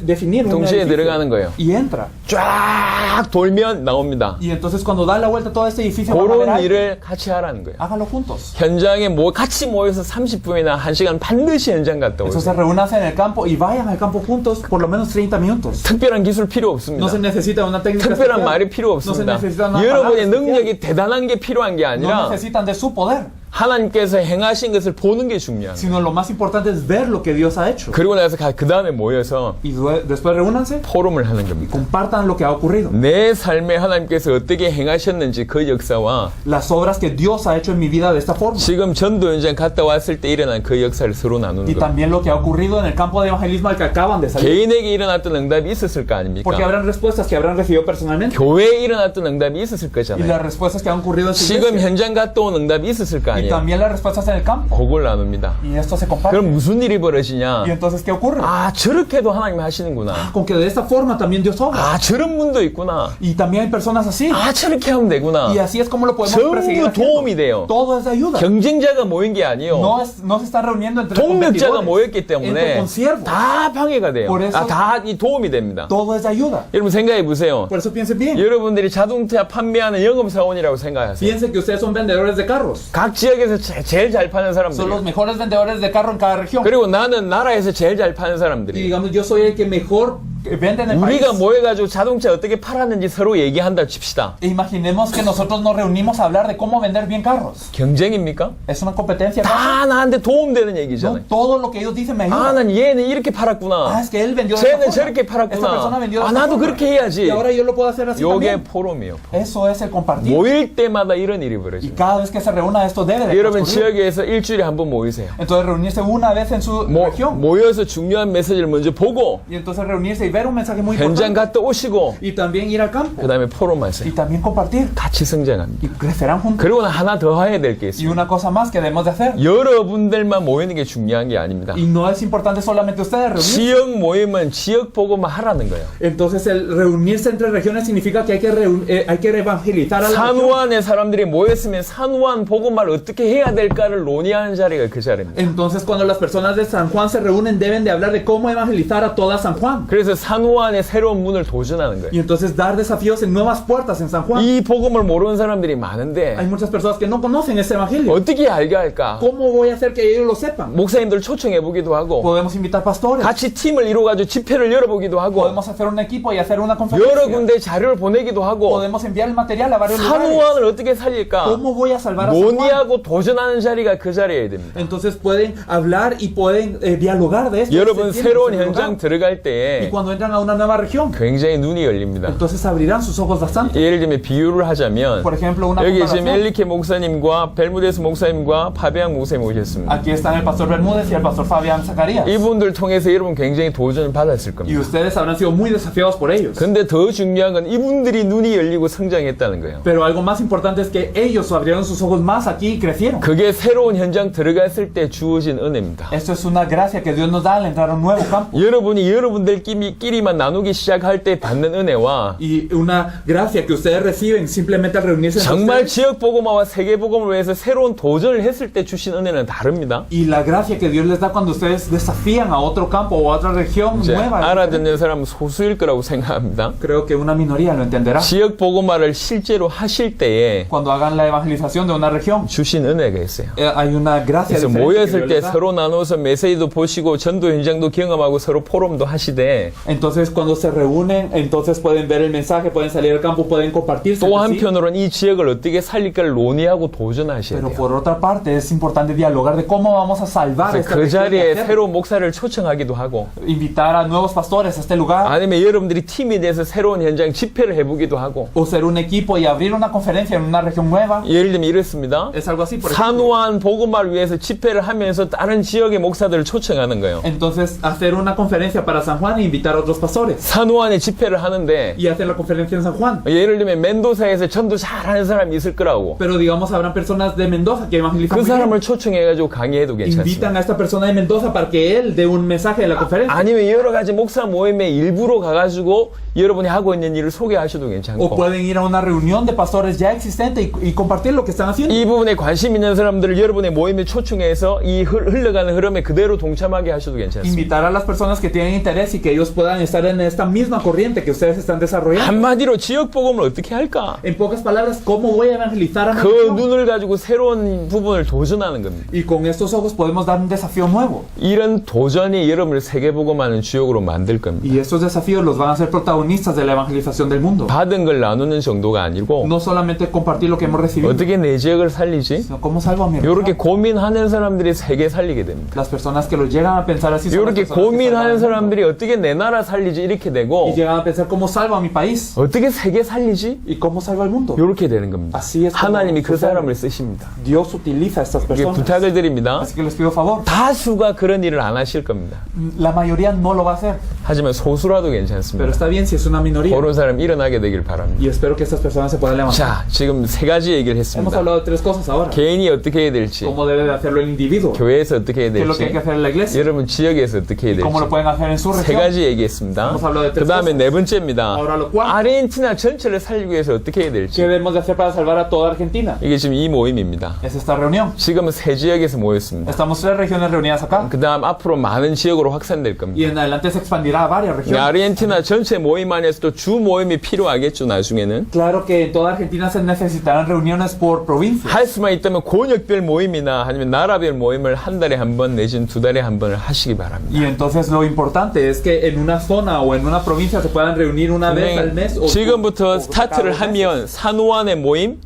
definir un 동시에 edificio. 들어가는 거예요. Y entra. 쫙 돌면 나옵니다. Y entonces cuando da la vuelta a todo este edificio, van a ver 그런 algo. 일을 같이 하라는 거예요. Háganlo juntos. 현장에 같이 모여서 30분이나 1시간 반드시 현장 갔다 Entonces 오세요. reúnanse en el campo y vayan al campo juntos por lo menos 30 minutos. 특별한 기술 필요 No 없습니다. se necesita una técnica 특별한 especial. 말이 필요 No se 없습니다. necesita una palabra 여러분의 especial. 능력이 대단한 게 필요한 게 No 아니라 necesitan de su poder, 하나님께서 행하신 것을 보는 게 중요합니다. sino lo más importante es ver lo que Dios ha hecho. 그리고 나서 그 다음에 모여서 Y después reúnanse, 포럼을 하는 겁니다. compartan lo que ha ocurrido. 내 삶에 하나님께서 어떻게 행하셨는지 그 역사와 Las obras que Dios ha hecho en mi vida de esta forma. 지금 전도 현장 갔다 왔을 때 일어난 그 역사를 서로 나누는 Y 겁니다. también lo que ha ocurrido en el campo de evangelismo al que acaban de salir. 개인에게 일어났던 응답이 있었을 거 아닙니까? Porque habrán respuestas que habrán recibido personalmente. 교회에 일어났던 응답이 있었을 Y 거잖아요. las respuestas que han ocurrido en su 지금 iglesia. 현장 갔다 온 응답이 있었을 거 Y 현장이에요. también las respuestas en el campo. 그걸 나눕니다. Y esto se comparte. 그럼 무슨 일이 벌어지냐? Y entonces, ¿qué ocurre? 아, 저렇게도 하나님이 하시는구나. Con que de esta forma también Dios obra. 아, 저런 분도 있구나. Y también hay personas así. 아, 저렇게 하면 되구나. Y así es como lo podemos perseguir. 전부 haciendo. 도움이 돼요. Todo es de ayuda. 경쟁자가 모인 게 아니에요. No se está reuniendo entre 동력자가 competidores, 모였기 entre 때문에 consiervos. 다 방해가 돼요. Por eso- 아, 다 이 도움이 됩니다. Todo es de ayuda. 여러분 생각해 보세요. Por eso piensen bien. 여러분들이 자동차 판매하는 영업사원이라고 생각하세요. Piensen que ustedes son vendedores de carros. 각 지역에서 제일 잘 파는 Son los 사람들이에요. mejores vendedores de carro en cada región. 그리고 나는 나라에서 제일 잘 파는 Y 사람들이에요. digamos, yo soy el que mejor vende en el país. 우리가 모여가지고 자동차 어떻게 팔았는지 서로 얘기한다 칩시다. Imaginemos que nosotros nos reunimos a hablar de cómo vender bien carros. 경쟁입니까? ¿Es una competencia? ¿Acaso? 다 나한테 도움되는 No, 얘기잖아요. todo lo que ellos dicen me 아, ayuda. 난 얘는 이렇게 Ah, 팔았구나. es que él vendió de esta 쟤는 forma. 저렇게 Esta persona 팔았구나. vendió de 아, esta 나도 forma. 그렇게 해야지. Y ahora yo lo puedo hacer así 요게 también. 포럼이에요. Eso es el compartir. 모일 때마다 이런 일이 Y 벌어져요. cada vez que se reúna esto debe de 여러분 transcurrir. 지역에서 일주일에 한 번 모이세요. Entonces reunirse una vez en su región. 모여서 중요한 메시지를 먼저 보고 Y entonces reunirse y ver un mensaje muy 현장 importante. 갔다 오시고 Y también ir al campo. 그 다음에 포럼하세요. Y también compartir. 같이 성장합니다. Y crecerán juntos. 그리고 하나 더 해야 될 게 Y 있어요. una cosa más que debemos de hacer. 여러분들만 모이는 게 중요한 게 아닙니다. Y no es importante solamente ustedes reunirse. 지역 모임은 지역 보고만 하라는 거예요. Entonces el reunirse entre regiones significa que hay que evangelizar a la región. 산후안의 사람들이 모였으면 산후안 보고말 어떻게 해야 될까를 논의하는 자리가 그 자리입니다. Entonces cuando las personas de San Juan se reúnen deben de hablar de cómo evangelizar a toda San Juan. 그래서 산후안의 새로운 문을 도전하는 Y 거예요. entonces dar desafíos en nuevas puertas en San Juan. 이 복음을 모르는 사람들이 Hay 많은데 muchas personas que no conocen este evangelio. 어떻게 알게 할까? ¿Cómo voy a hacer que ellos lo sepan? 목사님들 초청해 보기도 하고 Podemos invitar pastores. 같이 팀을 이루어가지고 집회를 열어보기도 하고 Podemos hacer un equipo y hacer una 여러 conferencia. 군데 자료를 보내기도 하고 Podemos enviar el material a varios lugares. 산후안을 어떻게 살릴까? ¿Cómo voy a salvar a San Juan? 논의하고 도전하는 자리가 그 자리여야 됩니다. Entonces pueden hablar y pueden dialogar de esto. 여러분 Se 새로운 entienden en ese 현장 lugar. 들어갈 Y 때 cuando entran a una nueva región, 굉장히 눈이 열립니다. entonces abrirán sus ojos bastante. 예를 들면 비유를 하자면 Por ejemplo, una 여기 지금 comparación. 엘리케 목사님과 벨무데스 목사님과 파베앙 목사님 오셨습니다. Aquí están el pastor Bermúdez y el pastor Fabián Zacarías. 이분들 통해서 여러분 굉장히 도전을 받았을 Y 겁니다. ustedes habrán sido muy desafiados por ellos. 근데 더 중요한 건 이분들이 눈이 열리고 성장했다는 거예요. Pero algo más importante es que ellos abrieron sus ojos más aquí y crecieron. 그게 새로운 현장 들어갔을 때 주어진 은혜입니다. Esto es una gracia que Dios nos da al entrar a un nuevo campo. 여러분이 여러분들끼리만 나누기 시작할 때 받는 은혜와 Y una gracia que ustedes reciben simplemente al reunirse entre 정말 ustedes. 지역 복음화와 세계 복음을 위해서 새로운 도전을 했을 때 주신 은혜는 다릅니다. Y la gracia que Dios les da cuando ustedes desafían a otro campo o a otra región 이제 nueva. 알아듣는 사람은 소수일 거라고 생각합니다. Creo que una minoría lo entenderá. 지역 복음화를 실제로 하실 때에 Cuando hagan la evangelización de una región, 주신 은혜가 있어요. hay una gracia 그래서 diferente que 모였을 Dios 때 les da. 서로 나눠서 메시지도 보시고 전도 현장도 경험하고 서로 포럼도 하시되 Entonces cuando se reúnen, entonces pueden ver el mensaje, pueden salir al campo, pueden compartirse. 또 entre sí. 한편으로는 이 지역을 어떻게 살릴까를 논의하고 도전하셔야 Pero 돼요. por otra parte es importante dialogar de cómo vamos a salvar 그래서 esta 그 región y 자리에 hacerlo. 새로운 목사를 초청하기도 하고 Invitar a nuevos pastores a este lugar. 아니면 여러분들이 팀이 돼서 새로운 현장 집회를 해보기도 하고 O ser un equipo y abrir una conferencia en una región nueva. 예를 들면 이렇습니다. Es algo así, por ejemplo. 산후안 복음화를 위해서 집회를 하면서 다른 지역의 목사들을 초청하는 거예요. Entonces, hacer una conferencia para San Juan e invitar a otros pastores. 산후안에 집회를 하는데 Y hacer la conferencia en San Juan. 예를 들면 멘도사에서 전도 잘하는 사람이 있을 거라고 Pero digamos, habrán personas de Mendoza que evangelizan 그 muy bien. 사람을 초청해가지고 강의해도 괜찮습니다. Invitan a esta persona de Mendoza para que él dé un mensaje en la conferencia. 아니면 여러 가지 목사 모임의 일부로 가가지고 여러분이 하고 있는 일을 소개하셔도 O 괜찮고 pueden ir a una reunión de pastores ya existente y compartir lo que están haciendo. 이 부분에 관심 있는 사람들을 여러분의 모임에 초청해서 이 흘러가는 흐름에 그대로 동참하게 하셔도 괜찮습니다. Invitar a las personas que tienen interés y que ellos puedan estar en esta misma corriente que ustedes están desarrollando. 한마디로 지역 복음을 어떻게 할까? En pocas palabras, ¿cómo voy a evangelizar a mi 그 región? 눈을 가지고 새로운 부분을 도전하는 겁니다. Y con estos ojos podemos dar un desafío nuevo. 이런 도전이 여러분을 세계복음하는 주역으로 만들 겁니다. Y estos desafíos los van a hacer protagonistas de la evangelización del mundo. 받은 걸 나누는 정도가 아니고 No solamente compartir lo que hemos recibido, 어떻게 내 지역을 살리지? sino cómo salvo a mi 이렇게 región. 고민하는 사람들이 세계 살리게 됩니다. Las personas que lo llegan a pensar así son las 이렇게 personas que 고민하는 salvan al mundo. 사람들이 어떻게 내 나라 나라 살리지 이렇게 되고 y llegan a pensar cómo salva a mi país 어떻게 세계 살리지? y cómo salva al mundo. 이렇게 되는 겁니다. Así es como 하나님이 그 sucede. 사람을 쓰십니다. Dios utiliza a estas 이게 personas. 부탁을 드립니다. Así que les pido favor. 다수가 그런 일을 안 하실 겁니다. La mayoría no lo va a hacer, 하지만 소수라도 pero 괜찮습니다. está bien si es una minoría. 그런 사람 일어나게 되길 바랍니다. Y espero que estas personas se puedan levantar. 자, 지금 세 가지 얘기를 Hemos 했습니다. hablado de tres cosas ahora. 개인이 어떻게 해야 될지, Cómo debe de hacerlo el individuo, 교회에서 어떻게 해야 qué es lo que hay 될지, que hacer en la iglesia, 여러분 지역에서 어떻게 해야 y cómo lo 될지 pueden hacer en su 세 región. 가지 얘기했습니다. Hemos hablado de 그 tres 다음에 cosas. 네 번째입니다. Ahora lo cuarto. 아르헨티나 전체를 살리기 위해서 어떻게 해야 될지. ¿Qué debemos de hacer para salvar a toda Argentina? 이게 지금 이 모임입니다. Es esta reunión. 지금은 세 지역에서 모였습니다. Estamos tres regiones reunidas acá 그 다음 앞으로 많은 지역으로 확산될 겁니다. y en adelante se expandirá a varias regiones. 아르헨티나 전체 모임 안에서도 주 모임이 필요하겠죠, 나중에는. Claro que en toda Argentina se necesitarán reuniones por provincia. 할 수만 있다면 권역별 모임이나 아니면 나라별 모임을 한 달에 한 번 내지는 두 달에 한 번을 하시기 바랍니다. Y entonces lo importante es que en una zona o en una provincia se puedan reunir una vez al mes. O 지금부터 o 스타트를 cada 2 meses. 하면 산후안의 모임,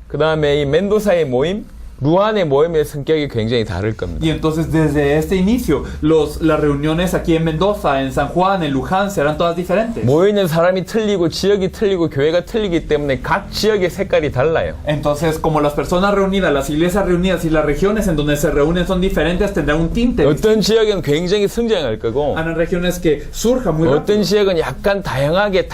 그 다음에 이 멘도사의 모임, 루안의 모임의 성격이 굉장히 다를 겁니다. Y entonces desde este inicio las reuniones aquí en Mendoza, en San Juan, en Luján serán todas diferentes. 모이는 사람이 틀리고 지역이 틀리고 교회가 틀리기 때문에 각 지역의 색깔이 달라요. Entonces como las personas reunidas, las iglesias reunidas y las regiones en donde se reúnen son diferentes, tendrán un tinte. 어떤 지역은 굉장히 성장할 거고 Habrá regiones que surjan muy rápido. 어떤 지역은 약간 다양하게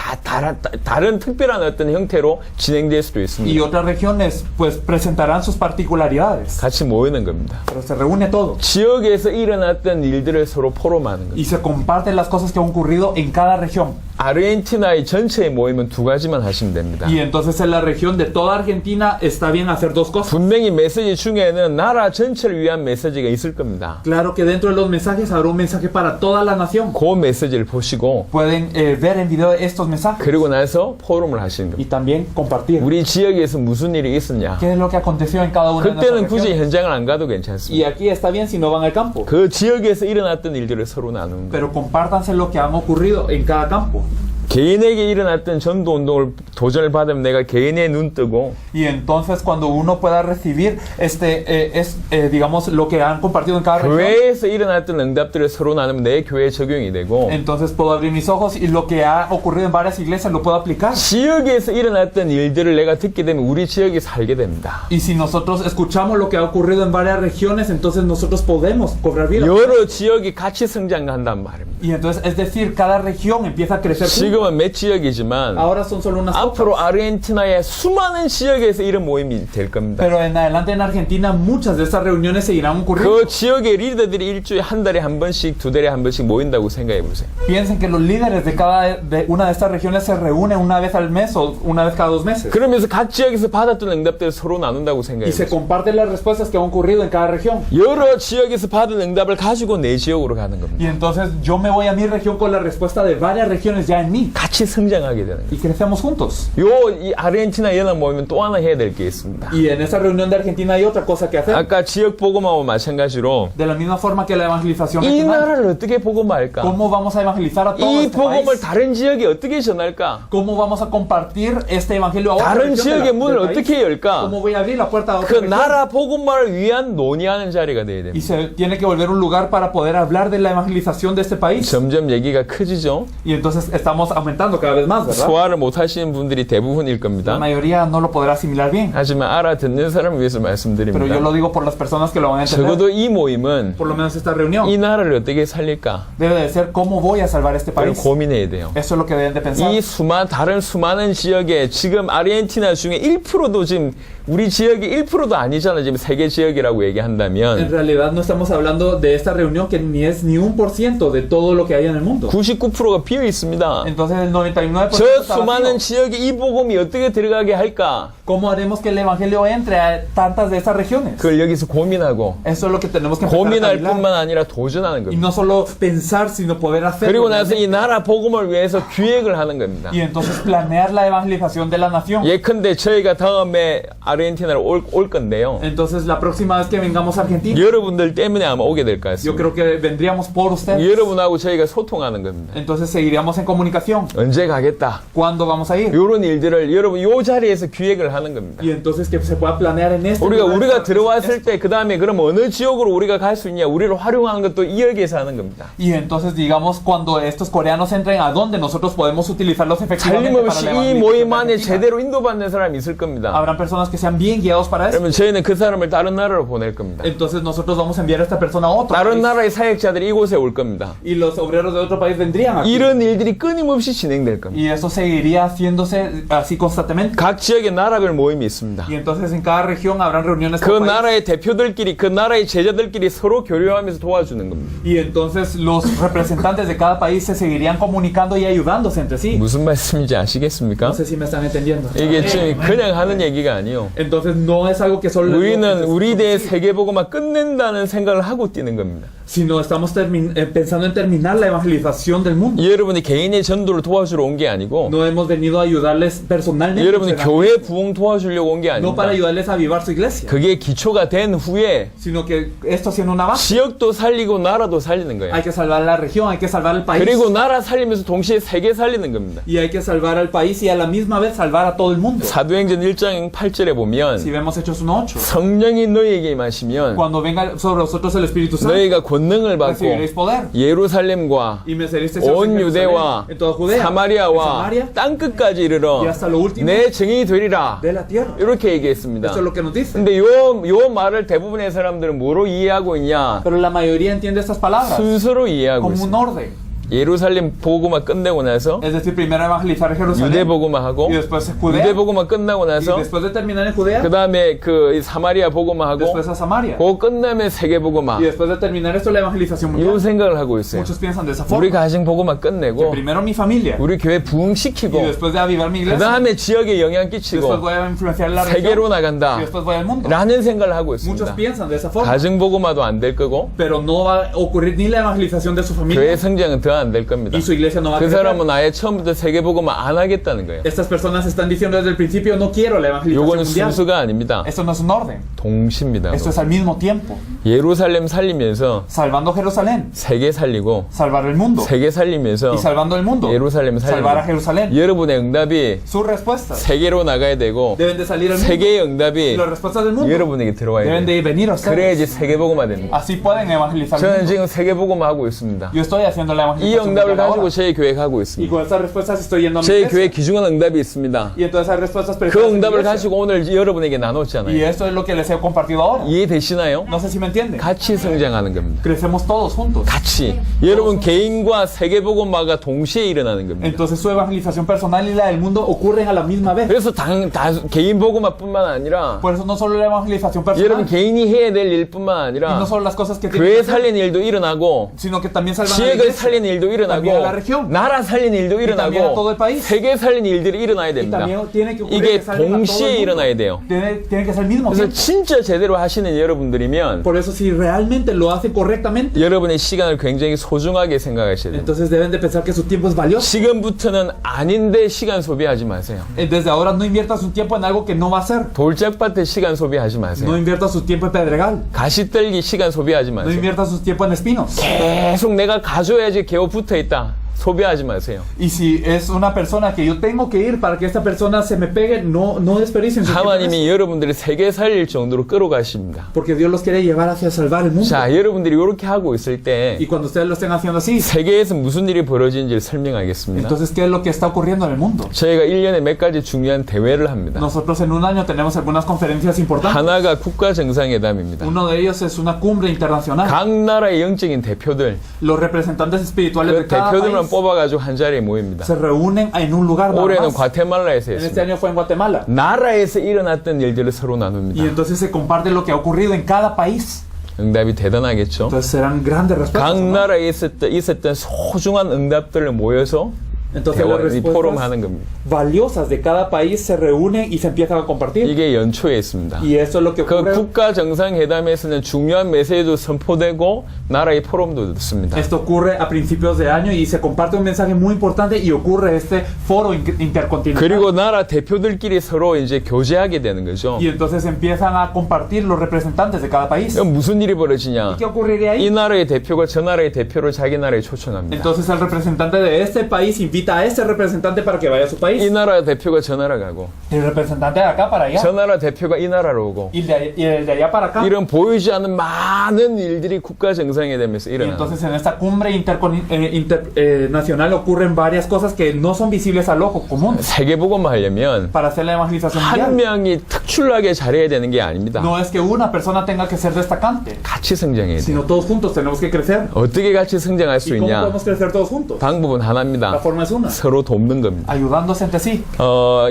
다른 특별한 어떤 형태로 진행될 수도 Y 있습니다. otras regiones pues presentarán sus particularidades. 같이 모이는 겁니다. Pero se reúne todo. 지역에서 일어났던 일들을 서로 포럼하는 겁니다. Y se comparten las cosas que han ocurrido en cada región. 아르헨티나의 전체의 모임은 두 가지만 하시면 됩니다. Y entonces en la región de toda Argentina está bien hacer dos cosas. 분명히 메시지 중에는 나라 전체를 위한 메시지가 있을 겁니다. Claro que dentro de los mensajes habrá un mensaje para toda la nación. 그 메시지를 보시고 Pueden ver en video estos mensajes 그리고 나서 포럼을 하시는 y 겁니다. también compartir. 우리 지역에서 무슨 일이 있었냐. ¿Qué es lo que aconteció en cada una de 그때는 nuestras 굳이 regiones? 현장을 안 가도 Y 괜찮습니다. aquí está bien si no van al campo. 그 지역에서 일어났던 일들을 서로 나누는 거예요. Pero compártanse lo que han ocurrido en cada campo. 개인에게 일어났던 전도 운동을 도전을 받으면 내가 개인의 눈 뜨고 Y entonces cuando uno pueda recibir digamos lo que han compartido en cada región, 교회에서 일어났던 응답들을 서로 나누면 내 교회에 적용이 되고 entonces puedo abrir mis ojos y lo que ha ocurrido en varias iglesias lo puedo aplicar. 지역에서 일어났던 일들을 내가 듣게 되면 우리 지역이 살게 됩니다. Y si nosotros escuchamos lo que ha ocurrido en varias regiones, entonces nosotros podemos cobrar vida. 여러 지역이 같이 성장한단 말입니다. Y entonces, es decir, cada región empieza a crecer. 지금은 몇 지역이지만 Ahora son solo unas 앞으로 pocas. 아르헨티나의 수많은 지역에서 이런 모임이 될 겁니다. Pero en adelante en Argentina muchas de estas reuniones seguirán ocurriendo. 그 지역의 리더들이 일주일에 한 달에 한 번씩 두 달에 한 번씩 모인다고 생각해 보세요. Piensen que los líderes de una de estas regiones se reúnen una vez al mes o una vez cada 2 meses. 그러면서 각 지역에서 받았던 응답들을 서로 나눈다고 생각해 Y se 보세요. comparten las respuestas que han ocurrido en cada región. 여러 지역에서 받은 응답을 가지고 내 지역으로 가는 겁니다. Y entonces yo me voy a mi región con la respuesta de varias regiones ya en mí. 같이 성장하게 되는 거예요. Y crecemos juntos. 이 아르헨티나 연합 모임은 또 하나 해야 될 게 있습니다. Y en esa reunión de Argentina hay otra cosa que hacer. 아까 지역 복음하고 마찬가지로 De la misma forma que la evangelización 이 regional. 나라를 어떻게 복음할까? ¿Cómo vamos a evangelizar a todo 이 este 복음을 país? 다른 지역에 어떻게 전할까? ¿Cómo vamos a compartir este evangelio a otra 다른 región 지역의 문을 del país? 어떻게 열까? ¿Cómo voy a abrir la puerta a otra 그 región? 나라 복음만을 위한 논의하는 자리가 돼야 Y 됩니다. se tiene que volver un lugar para poder hablar de la evangelización de este país. 점점 얘기가 커지죠. Y entonces estamos aumentando cada vez más, ¿verdad? 소화를 못 하시는 분들이 대부분일 La 겁니다. mayoría no lo podrá asimilar bien. 하지만 알아듣는 사람을 위해서 Pero yo 말씀드립니다. lo digo por las personas que lo van a entender. 적어도 이 모임은 Por lo menos esta reunión 이 나라를 어떻게 살릴까? debe de ser cómo voy a salvar este 그걸 país. 고민해야 돼요. Eso es lo que deben de pensar. 이 다른 수많은 지역에 지금 아르헨티나 중에 1%도 지금 우리 지역이 1%도 아니잖아. 지금 세계 지역이라고 En 얘기한다면 realidad no estamos hablando de esta reunión que ni es ni 1% de todo lo que hay en el mundo. 99%가 비어 있습니다. Entonces el 99% 저 está 수많은 vacío. 지역에 이 복음이 어떻게 들어가게 할까? ¿Cómo haremos que el evangelio entre a tantas de estas regiones? 그걸 여기서 고민하고 Eso es lo que tenemos que empezar a 고민할 cavilar. 뿐만 아니라 도전하는 Y 겁니다. no solo pensar, sino poder hacerlo. 그리고 나서 이 realmente. 나라 복음을 위해서 기획을 하는 겁니다. Y entonces planear la evangelización de la nación. 예컨대 저희가 다음에 아르헨티나로 올 건데요. Entonces la próxima vez que vengamos a Argentina, 여러분들 때문에 아마 오게 될 것 yo 같습니다. creo que vendríamos por ustedes. 여러분하고 저희가 소통하는 겁니다. Entonces seguiríamos en comunicación. 언제 가겠다. ¿Cuándo vamos a ir? 이런 일들을 여러분 이 자리에서 기획을 하는 하는 겁니다. Y entonces que se pueda planear en este 우리가 lugar. 들어왔을 때 그 다음에 그럼 어느 지역으로 우리가 갈 수 있냐? 우리를 활용하는 것도 여기에서 하는 겁니다. Y entonces digamos cuando estos coreanos entren a dónde nosotros podemos utilizarlos efectivamente para 틀림없이 la 이 모임 evangelización 안에 vertical. 제대로 인도받는 사람이 있을 겁니다. Habrán personas que sean bien guiados para eso. 그러면 저희는 그 사람을 다른 나라로 보낼 겁니다. Entonces nosotros vamos a enviar a esta persona a otro 다른 país. 나라의 사역자들이 이곳에 올 겁니다. Y los obreros de otro país vendrían aquí. 이런 일들이 끊임없이 진행될 겁니다. Y eso seguiría haciéndose así constantemente. 각 지역에 나라별 모임이 있습니다. Y entonces en cada región habrán reuniones 그 por país. 나라의 대표들끼리, 그 나라의 제자들끼리 서로 교류하면서 도와주는 겁니다. Y entonces los representantes de cada país se seguirían comunicando y ayudándose entre sí. 무슨 말씀인지 아시겠습니까? No sé si me están entendiendo. 이게 지금 그냥 하는 얘기가 아니에요. Entonces no es algo que solo 우리는 우리 대의 세계보고만 끝낸다는 생각을 하고 뛰는 겁니다. sino estamos pensando en terminar la evangelización del mundo. 여러분이 개인의 전도를 도와주러 온 게 아니고 No hemos venido a ayudarles personalmente, 여러분이 교회 부흥 도와주려고 온 게 no para 아닙니다. ayudarles a avivar su iglesia, 그게 기초가 된 후에 sino que esto siendo una base, 지역도 살리고 나라도 살리는 거예요. hay que salvar la región, hay que salvar el país, 그리고 나라 살리면서 동시에 세계 살리는 겁니다. y hay que salvar al país y a la misma vez salvar a todo el mundo. 사도행전 1장 8절에 보면 Si vemos Hechos 1:8, 성령이 너희에게 임하시면 cuando venga sobre vosotros el Espíritu Santo, 너희가 권능을 받고 recibiréis poder. 예루살렘과 Y me seréis 온 유대와 en toda Judea, en 사마리아와 Samaria, 땅끝까지 이르러 y hasta lo último 내 증인이 되리라. de la tierra. 이렇게 얘기했습니다. Esto es lo que nos dice. 근데 요 말을 대부분의 사람들은 뭐로 이해하고 있냐? Pero la mayoría entiende estas palabras 순서로 이해하고 como un 있습니다. orden. 예루살렘 보고만 끝내고 나서 Es decir, primero evangelizar Jerusalén, 유대 보고만 하고 y después Judea, 유대 보고만 끝나고 y 나서 después de terminar en Judea, 그 다음에 그 사마리아 보고만 하고 después a Samaria, 그거 끝나면 세계 y 보고만 después de terminar esto la evangelización 이런 mundial. 생각을 하고 있어요. Muchos piensan de esa 우리 forma. 가정 보고만 Que 끝내고 primero mi familia, 우리 교회 y 부흥시키고 después de avivar mi 그 iglesia, 다음에 지역에 영향 después 끼치고 voy a influenciar la 세계로 región, 나간다 y después voy al mundo. 라는 생각을 하고 Muchos 있습니다. piensan de esa forma, 가정 보고마도 안 될 거고 pero no va a ocurrir ni la evangelización de su 교회 familia, 성장은 더 안 될 겁니다. y su iglesia no va a 그 crecer. 사람은 아예 처음부터 세계 보고만 안 하겠다는 거예요. Estas personas están diciendo desde el principio, no quiero la evangelización 요거는 mundial. 순수가 아닙니다. Esto no es un orden, 동시입니다. esto es al mismo tiempo. 예루살렘 살리면서 Salvando Jerusalén, 세계 살리고 salvar el mundo, 세계 살리면서 y salvando el mundo, 예루살렘 salvar a 살리고 Jerusalén. 여러분의 응답이 Sus respuestas 세계로 나가야 되고 deben de salir al mundo, 세계의 y 응답이 las respuestas del mundo 여러분에게 들어와야 deben 돼요. de venir a ustedes. 그래야지 세계 보고만 됩니다. Así pueden evangelizar el 저는 mundo. 지금 세계 보고만 하고 있습니다. Yo estoy haciendo la 이 evangelización 응답을 mundial 가지고 ahora. 저희 교회 가고 Y 있습니다. con estas respuestas estoy yendo a mi 저희 iglesia. 교회 귀중한 응답이 있습니다. Y entonces esas respuestas 그 preciosas de mi 응답을 iglesia. 가지고 오늘 여러분에게 Y 나눴잖아요. esto es lo que les he compartido ahora. 이해되시나요? No sé si me entienden. 같이 성장하는 겁니다. Crecemos todos juntos. 같이. 여러분 개인과 세계 보고마가 동시에 일어나는 겁니다. Entonces su evangelización personal y la del mundo ocurren a la misma vez. 그래서 개인 보고마뿐만 아니라 Por eso no solo la evangelización 여러분 personal, 개인이 해야 될 일뿐만 y 아니라 no solo las cosas que tienen 교회 que hacer, 살리는 일도 일어나고 sino que también salvan a la 지역을 iglesia. 살리는 일도 también a la 일어나고 región, 나라 살리는 일도 también a todo 일어나고 el país. 세계 살리는 일들이 일어나야 Y 됩니다. también tiene que ocurrir 이게 que salven a todo 동시에 el mundo. 일어나야 돼요. Tiene que ser al mismo 그래서 tiempo. 진짜 제대로 하시는 여러분들이면 Por eso si realmente lo hacen correctamente, 여러분의 시간을 굉장히 소중하게 생각하셔야 됩니다. entonces deben de pensar que su tiempo es valioso. 지금부터는 아닌데 시간 소비하지 마세요. Desde ahora no invierta su tiempo en algo que no va a hacer. 돌짝밭에 시간 소비하지 No 마세요. invierta su tiempo en pedregal. 가시떨기 시간 소비하지 No 마세요. invierta su tiempo en espinos. 계속 내가 가져야지 개워 붙어 있다. 소비하지 마세요. Y si es una persona que yo tengo que ir para que esta persona se me pegue, no desperdicien su tiempo en eso. 하나님이 여러분들을 세계 살릴 정도로 끌어가십니다. Porque Dios los quiere llevar hacia salvar el mundo. 자, 여러분들이 이렇게 하고 있을 때 Y cuando ustedes lo estén haciendo así, 세계에서 무슨 일이 벌어지는지를 설명하겠습니다. entonces, ¿qué es lo que está ocurriendo en el mundo? 저희가 1년에 몇 가지 중요한 대회를 합니다. Nosotros en un año tenemos algunas conferencias importantes. 하나가 국가정상회담입니다. Uno de ellos es una cumbre internacional. 각 나라의 영적인 대표들, Los representantes espirituales 그 de cada 대표들만 país 뽑아가지고 한 자리에 모입니다. se reúnen en un lugar nada 올해는 más. 과테말라에서 En este 했습니다. año fue en Guatemala. 나라에서 일어났던 일들을 서로 Y 나눕니다. entonces se comparte lo que ha ocurrido en cada país. 응답이 대단하겠죠? Entonces serán grandes respuestas. 각 ¿no? 나라에 있었던 소중한 응답들을 모여서 Entonces las 이 포럼 하는 respuestas 겁니다. valiosas de cada país se reúnen y se empiezan a compartir. 이게 연초에 있습니다. Y eso es lo que 그 ocurre. 국가 정상회담에서는 중요한 메시지도 선포되고 나라의 포럼도 있습니다. Esto ocurre a principios de año y se comparte un mensaje muy importante y ocurre este foro intercontinental. 그리고 나라 대표들끼리 서로 이제 교제하게 되는 거죠. Y entonces empiezan a compartir los representantes de cada país. 그럼 무슨 일이 벌어지냐? ¿Qué ocurriría 이 ahí? 나라의 대표가 저 나라의 대표를 자기 나라에 초청합니다. Entonces el representante de este país invita invita a ese representante para que vaya a su 이 país. 나라 대표가 저 나라 가고 El representante de acá para allá. 저 나라 대표가 이 나라로 오고 Y el de allá para acá. 이런 보이지 않는 많은 일들이 국가 정상회담에서 Y 일어나요. entonces en esta cumbre internacional ocurren varias cosas que no son visibles al ojo común. 세계복음화 하려면 Para hacer la evangelización 한 mundial. 명이 특출나게 잘해야 되는 게 아닙니다. No es que una persona tenga que ser destacante, 같이 성장해야 돼요. sino todos juntos tenemos que crecer. 어떻게 같이 성장할 수 ¿Y cómo 있냐? podemos crecer todos juntos? 방법은 La 하나입니다. forma es una, 서로 돕는 겁니다. ayudándose entre sí.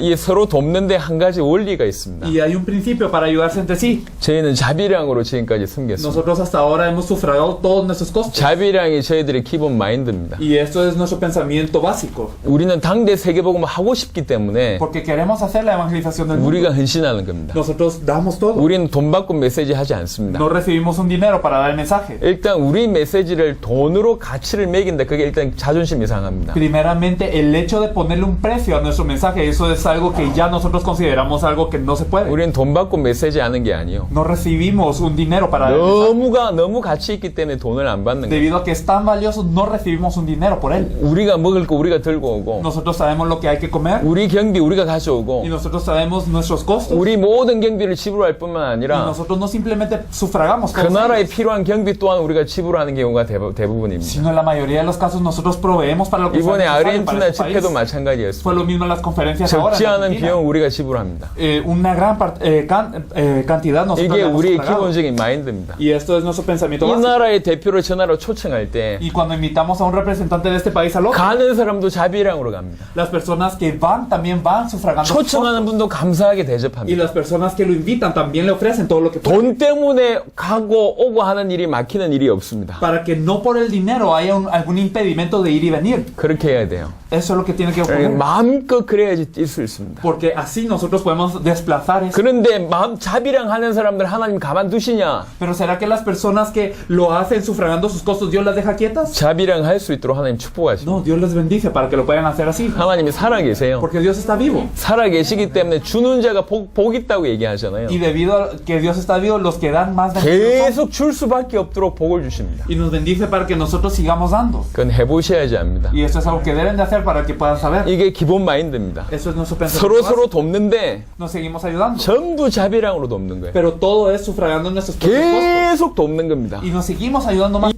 이 서로 돕는데 한 가지 원리가 있습니다. Y hay un principio para ayudarse entre sí. 저희는 자비량으로 지금까지 섬겼습니다. Nosotros hasta ahora hemos sufragado todos nuestros costos. 자비량이 저희들의 기본 마인드입니다. Y esto es nuestro pensamiento básico. 우리는 당대 세계복음을 하고 싶기 때문에 Porque queremos hacer la evangelización del mundo. 우리가 헌신하는 겁니다. Nosotros damos todo. 우리는 돈 받고 메시지 하지 않습니다. No recibimos un dinero para dar el mensaje. 일단 우리 메시지를 돈으로 가치를 매긴다. 그게 일단 자존심이 상합니다. Primeramente, el hecho de ponerle un precio a nuestro mensaje, eso es algo que ya nosotros consideramos algo que no se puede. 우리는 돈 받고 메시지 하는 게 아니요. No recibimos un dinero para dar el mensaje. 너무 가치 있기 때문에 돈을 안 받는 거예요. Debido a que es tan valioso, no recibimos un dinero por él. 우리가 먹을 거 우리가 들고 오고 Nosotros sabemos lo que hay que comer 우리 경비 우리가 가져오고 y nosotros sabemos nuestros costos. 우리 모든 경비를 지불할 뿐만 Y 아니라 nosotros no simplemente sufragamos 그 todos 나라에 ellos, 필요한 경비 또한 우리가 지불하는 경우가 대부분입니다. sino en la mayoría de los casos nosotros proveemos para lo que sea 이번에 necesario para 아르헨티나 este país. 집회도 마찬가지였습니다. Fue lo mismo en las conferencias ahora. 적지 en 않은 Argentina. 비용 우리가 지불합니다. Una gran cantidad nosotros 이게 le hemos 우리의 sufragado. 기본적인 마인드입니다. Y esto es nuestro pensamiento 이 básico. 나라의 대표를 저 나라로 초청할 때 Y cuando invitamos a un representante de este país al otro, 가는 사람도 자비량으로 갑니다. las personas que van también van sufragando sus 초청하는 costos. 분도 감사하게 Y 대접합니다. las personas que lo invitan también le ofrecen todo lo que pueden. 돈 때문에 가고 오고 하는 일이 막히는 일이 없습니다. Para que no por el dinero haya algún impedimento de ir y venir. 그렇게 해야 돼요. Eso es lo que tiene que ocurrir. 마음껏 그래야지 뛸 수 있습니다. Porque así nosotros podemos desplazar eso. 그런데 마음 자비량 하는 사람들 하나님 가만두시냐? Pero ¿será que las personas que lo hacen sufragando sus costos, Dios las deja quietas? 자비량 할 수 있도록 하나님 축복하십니다. No, Dios les bendice para que lo puedan hacer así. 하나님이 살아계세요. Porque Dios está vivo. 살아계시기 때문에 주는 자가 복 있다고 얘기하잖아요. Y debido a que Dios está vivo, los que dan más bendecidos son. 계속 줄 수밖에 없도록 복을 주십니다. Y nos bendice para que nosotros sigamos dando. 그건 해보셔야지 압니다. Y esto es algo que deben de hacer para que puedan saber. 이게 기본 마인드입니다. Eso es nuestro pensamiento. 서로 돕는데 Nos seguimos ayudando. 전부 자비량으로 돕는 거예요. Pero todo es sufragando nuestros propios costos. 계속 돕는 겁니다. Y nos seguimos ayudando más.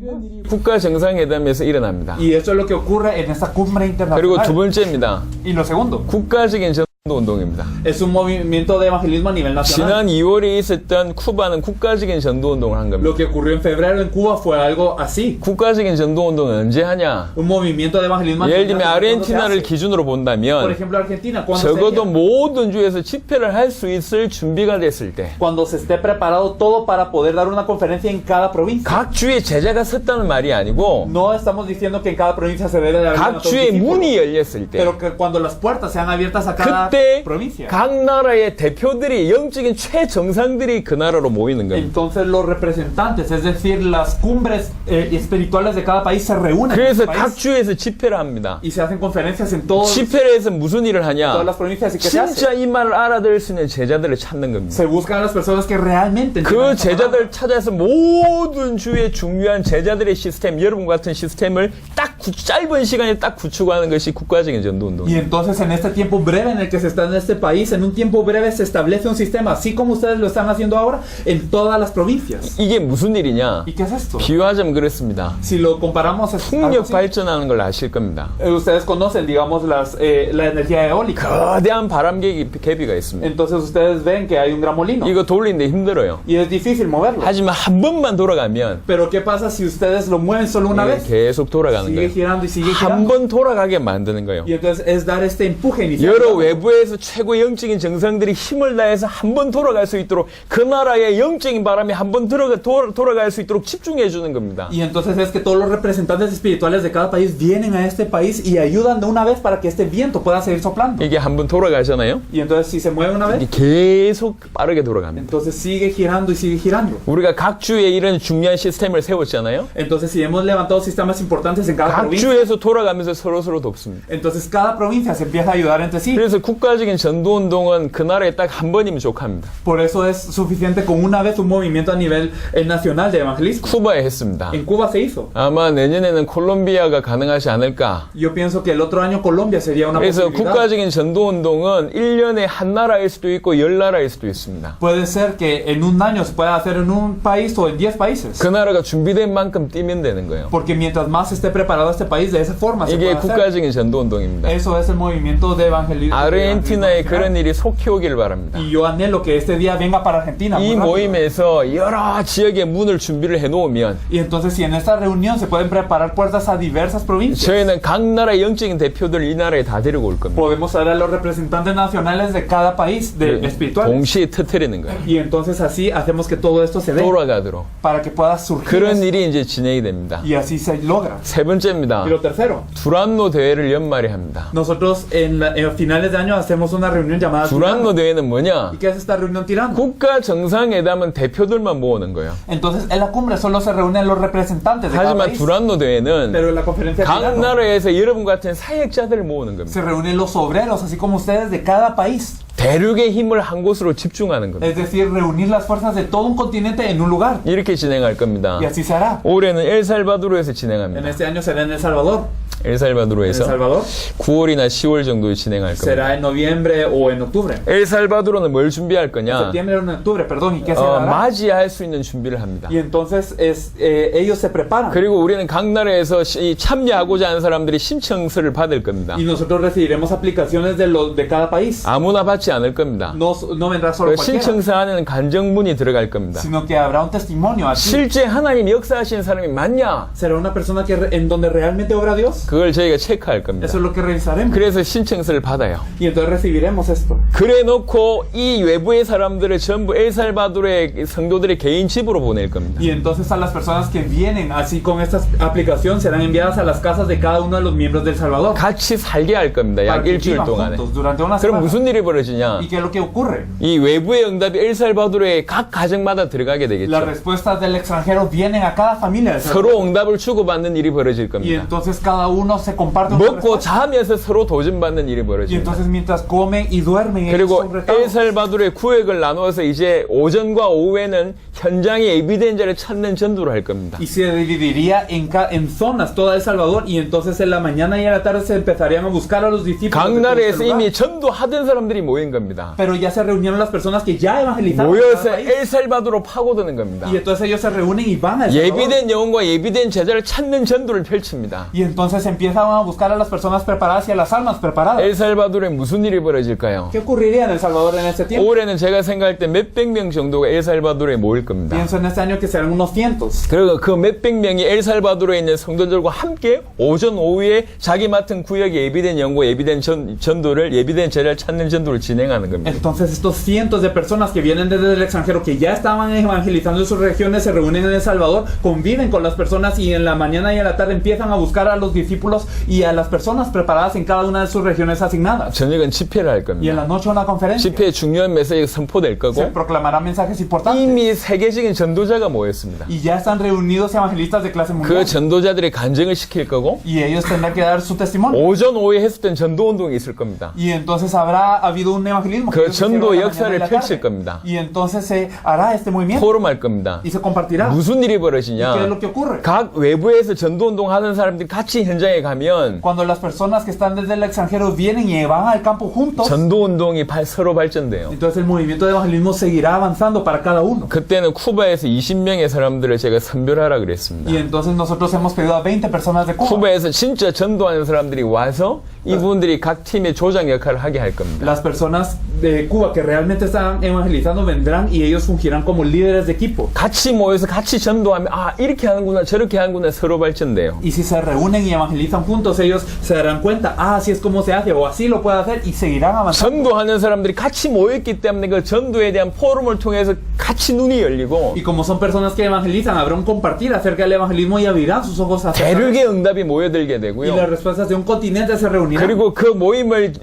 국가 정상회담에서 일어납니다. Y eso es lo que ocurre en esta cumbre 그리고 두 internacional. 번째입니다. Y lo segundo, 국가적인 전도운동입니다. es un movimiento de evangelismo a nivel nacional. 지난 2월에 있었던 쿠바는 국가적인 전도운동을 한 겁니다. Lo que ocurrió en febrero en Cuba fue algo así. 국가적인 전도운동은 언제 하냐? Un movimiento de evangelismo a 예를 nivel 들면 nacional. ¿Cuándo se 아르헨티나를 hace? 기준으로 Por 본다면 ejemplo, Argentina, cuando 적어도 sería? 모든 주에서 집회를 할 수 있을 준비가 됐을 때 Cuando se esté preparado todo para poder dar una conferencia en cada provincia. 각 주에 제자가 섰다는 말이 아니고 No estamos diciendo que en cada provincia se debe de haber 각 주에 문이 열렸을 때 pero que cuando las puertas sean abiertas a cada 그때 provincia. 각 나라의 대표들이 영적인 최정상들이 그 나라로 모이는 겁니다. Entonces los representantes, es decir, las cumbres espirituales de cada país se reúnen en 그래서 ese 각 país 주에서 집회를 합니다. y se hacen conferencias en todas 집회를 해서 무슨 일을 하냐? las provincias. ¿Y qué se hace? 진짜 이 말을 알아들을 수 있는 제자들을 찾는 겁니다. Se buscan a las personas que realmente 그 entienden esta palabra. 제자들 찾아서 모든 주의 중요한 제자들의 시스템, 여러분 같은 시스템을 딱 짧은 시간에 딱 구축하는 것이 국가적인 Y 전도운동입니다. entonces en este tiempo breve en el que se está en este país, en un tiempo breve se establece un sistema, así como ustedes lo están haciendo ahora, en todas las provincias. 이게 무슨 일이냐? ¿Y qué es esto? 비유하자면 그렇습니다. Si lo comparamos, es algo 풍력 así. 발전하는 걸 아실 겁니다. Ustedes conocen, digamos, la energía eólica. 거대한 바람개비가 있습니다. Entonces ustedes ven que hay un gran molino 이거 돌리는데 힘들어요. y es difícil moverlo. 하지만 한 번만 돌아가면 Pero ¿qué pasa si ustedes lo mueven solo una 이게 vez? 계속 돌아가는 Sigue 거예요. girando y sigue 한 girando. 번 돌아가게 만드는 거예요. Y entonces es dar este empuje inicial. 여러 외부에서 최고 영적인 정상들이 힘을 다해서 한 번 돌아갈 수 있도록 그 나라의 영적인 바람이 한 번 돌아갈 수 있도록 집중해 주는 겁니다. Y entonces es que todos los representantes espirituales de cada país vienen a este país y ayudan de una vez para que este viento pueda seguir soplando. 이게 한 번 돌아가잖아요. Y entonces si se mueve una vez, 이게 계속 빠르게 돌아갑니다. entonces sigue girando y sigue girando. 우리가 각 주에 이런 중요한 시스템을 세웠잖아요. Entonces si hemos levantado sistemas importantes en cada 각 cada 각 provincia. 주에서 돌아가면서 서로 돕습니다. Entonces cada provincia se empieza a ayudar entre sí. 그래서 국가적인 전도운동은 그 나라에 딱 한 번이면 족합니다. Por eso es suficiente con una vez un movimiento a nivel nacional de evangelismo. 쿠바에 했습니다. En Cuba se hizo. 아마 내년에는 콜롬비아가 가능하지 않을까. Yo pienso que el otro año Colombia sería una 그래서 posibilidad. 국가적인 전도운동은 1년에 한 나라일 수도 있고 10나라일 수도 있습니다. Puede ser que en un año se pueda hacer en un país o en 10 países. 그 나라가 준비된 만큼 뛰면 되는 거예요. Porque mientras más esté preparado este país, de esa forma se 이게 puede hacer. 국가적인 전도운동입니다. Eso es el movimiento de evangelismo. 아르헨티나에 그런 일이 속히 오길 바랍니다. Y yo anhelo que este día venga para Argentina. 이 muy rápido. 모임에서 여러 지역의 문을 준비를 해놓으면 Y entonces si en esta reunión se pueden preparar puertas a diversas provincias, 저희는 각 나라의 영적인 대표들 이 나라에 다 데리고 올 겁니다. podemos traer a los representantes nacionales de cada país de espirituales. 동시에 터뜨리는 거예요. Y entonces así hacemos que todo esto se dé 돌아가도록. para que pueda surgir 그런 esto. 일이 이제 진행이 됩니다. Y así se logra. 세 번째입니다. Y lo tercero, 두란노 대회를 연말에 합니다. nosotros en finales de año hacemos una reunión llamada 두란노 대회는 뭐냐? ¿Y qué es esta reunión tirano? 국가 정상회담은 대표들만 모으는 거예요. Entonces en la cumbre solo se reúnen los representantes de cada 하지만 país. 두란노 대회는 Pero en la conferencia 각 tirano 나라에서 여러분 같은 사역자들을 모으는 겁니다. se reúnen los obreros, así como ustedes, de cada país. 대륙의 힘을 한 곳으로 집중하는 겁니다. Es decir, reunir las fuerzas de todo un continente en un lugar. 이렇게 진행할 겁니다. Y así se hará. 올해는 엘살바도르에서 En 진행합니다. este año será en El Salvador. En El 엘살바도르에서 Salvador 9월이나 10월 정도에 진행할 겁니다. será en noviembre o en octubre. 엘살바도르는 뭘 준비할 거냐? Septiembre o en octubre, perdón. ¿Y qué se hará? 맞이할 수 있는 준비를 합니다. Y entonces ellos se preparan. 그리고 우리는 각 나라에서 이 참여하고자 하는 사람들이 신청서를 받을 겁니다. Y nosotros recibiremos aplicaciones de cada país. 아무나 받지 않을 겁니다. No vendrá solo 그 cualquiera, 신청서 안에는 간정문이 들어갈 겁니다. sino que habrá un testimonio aquí. 실제 하나님 역사하시는 사람이 맞냐? ¿Será una persona en donde realmente obra Dios? 그걸 저희가 체크할 겁니다. Eso es lo que revisaremos. 그래서 신청서를 받아요. Y entonces recibiremos esto. 그래 놓고 이 외부의 사람들을 전부 엘살바도르의 성도들의 개인 집으로 보낼 겁니다. Y entonces a las personas que vienen así con esta aplicación serán enviadas a las casas de cada uno de los miembros del Salvador. 같이 살게 할 겁니다. 약 Para que 일주일 vivan 동안에. juntos durante una 그럼 semana. 무슨 일이 벌어지냐? ¿Y qué es lo que ocurre? 이 외부의 응답이 엘살바도르의 각 가정마다 들어가게 Las 되겠죠. respuestas del extranjero vienen a cada familia del Salvador. 서로 응답을 주고받는 일이 벌어질 Y 겁니다. entonces cada uno se comparte una 먹고 respuesta. 자면서 서로 도전받는 일이 Y 벌어집니다. entonces mientras comen y duermen ellos 그리고 son retados. 엘살바도르의 구역을 나누어서 이제 오전과 오후에는 현장의 에비덴자를 찾는 전도를 할 겁니다. Y se dividiría en zonas toda El Salvador y entonces en la mañana y en la tarde se empezarían a buscar a los discípulos. 각 de todo este 나라에서 lugar. 이미 전도하던 사람들이 모인 겁니다. Pero ya se reunieron las personas que ya evangelizaron. en 모여서 cada país. 엘살바도르로 파고드는 겁니다. Y entonces ellos se reúnen y van a El Salvador. 예비된 영혼과 예비된 제자를 찾는 전도를 펼칩니다. Y entonces empiezan a buscar a las personas preparadas y a las almas preparadas. 엘살바도르에 무슨 일이 벌어질까요? ¿Qué ocurriría en El Salvador en este tiempo? 올해는 제가 생각할 때 몇백 명 정도가 엘살바도르에 모일 겁니다. Pienso en este año que serán unos cientos. 그리고 그 몇백 명이 엘살바도르에 있는 성도들과 함께 오전 오후에 자기 맡은 구역에 예비된 영과 예비된 전도를 예비된 제자를 찾는 전도를 진행하는 겁니다. Entonces estos cientos de personas que vienen desde el extranjero que ya estaban evangelizando en sus regiones se reúnen en El Salvador, conviven con las personas y en la mañana y en la tarde empiezan a buscar a los discípulos y a las personas preparadas en cada una de sus regiones asignadas. 저녁은 집회를 할 Y en 겁니다. la noche una conferencia. 집회에 중요한 메시지가 선포될 Se 거고 proclamarán mensajes importantes. 이미 세계적인 전도자가 모였습니다. Y ya están reunidos evangelistas de clase 그 mundial. 전도자들의 간증을 시킬 거고 Y ellos tendrán que dar su testimonio. 오전 오후에 했었던 전도운동이 있을 겁니다. Y entonces habrá habido un evangelismo. 그 ellos hicieron 전도 en la 역사를 mañana y la 펼칠 tarde. 겁니다. Y entonces se hará este movimiento 포럼할 겁니다. y se compartirá. 무슨 일이 ¿Qué es 벌어지냐? lo que ocurre? 각 외부에서 전도운동 하는 사람들이 같이 현장에 가면 Cuando las personas que están desde el extranjero vienen y van al campo juntos, 전도운동이 서로 발전돼요. entonces el movimiento de evangelismo seguirá avanzando para cada uno. 그때는 쿠바에서 20명의 사람들을 제가 선별하라 그랬습니다. Y entonces nosotros hemos pedido a 20 personas de Cuba. 쿠바에서 진짜 전도하는 사람들이 와서 이분들이 각 팀의 조장 역할을 하게 할 겁니다. Las personas de Cuba que realmente están evangelizando vendrán y ellos fungirán como líderes de equipo. 같이 모여서 같이 전도하면 아 이렇게 하는구나 저렇게 하는구나 서로 발전돼요. Y si se reúnen y evangelizan juntos, ellos se darán cuenta, así es como se hace o así lo puede hacer y seguirán avanzando. 전도하는 사람들이 같이 모였기 때문에 그 전도에 대한 포럼을 통해서 같이 눈이 열리고 Y como son personas que evangelizan, habrá un compartir acerca del evangelismo y abrirán sus ojos hacia 대륙의 응답이 모여들게 y 되고요. las respuestas de un continente se reunirán. reunirán. 그리고 그 모임을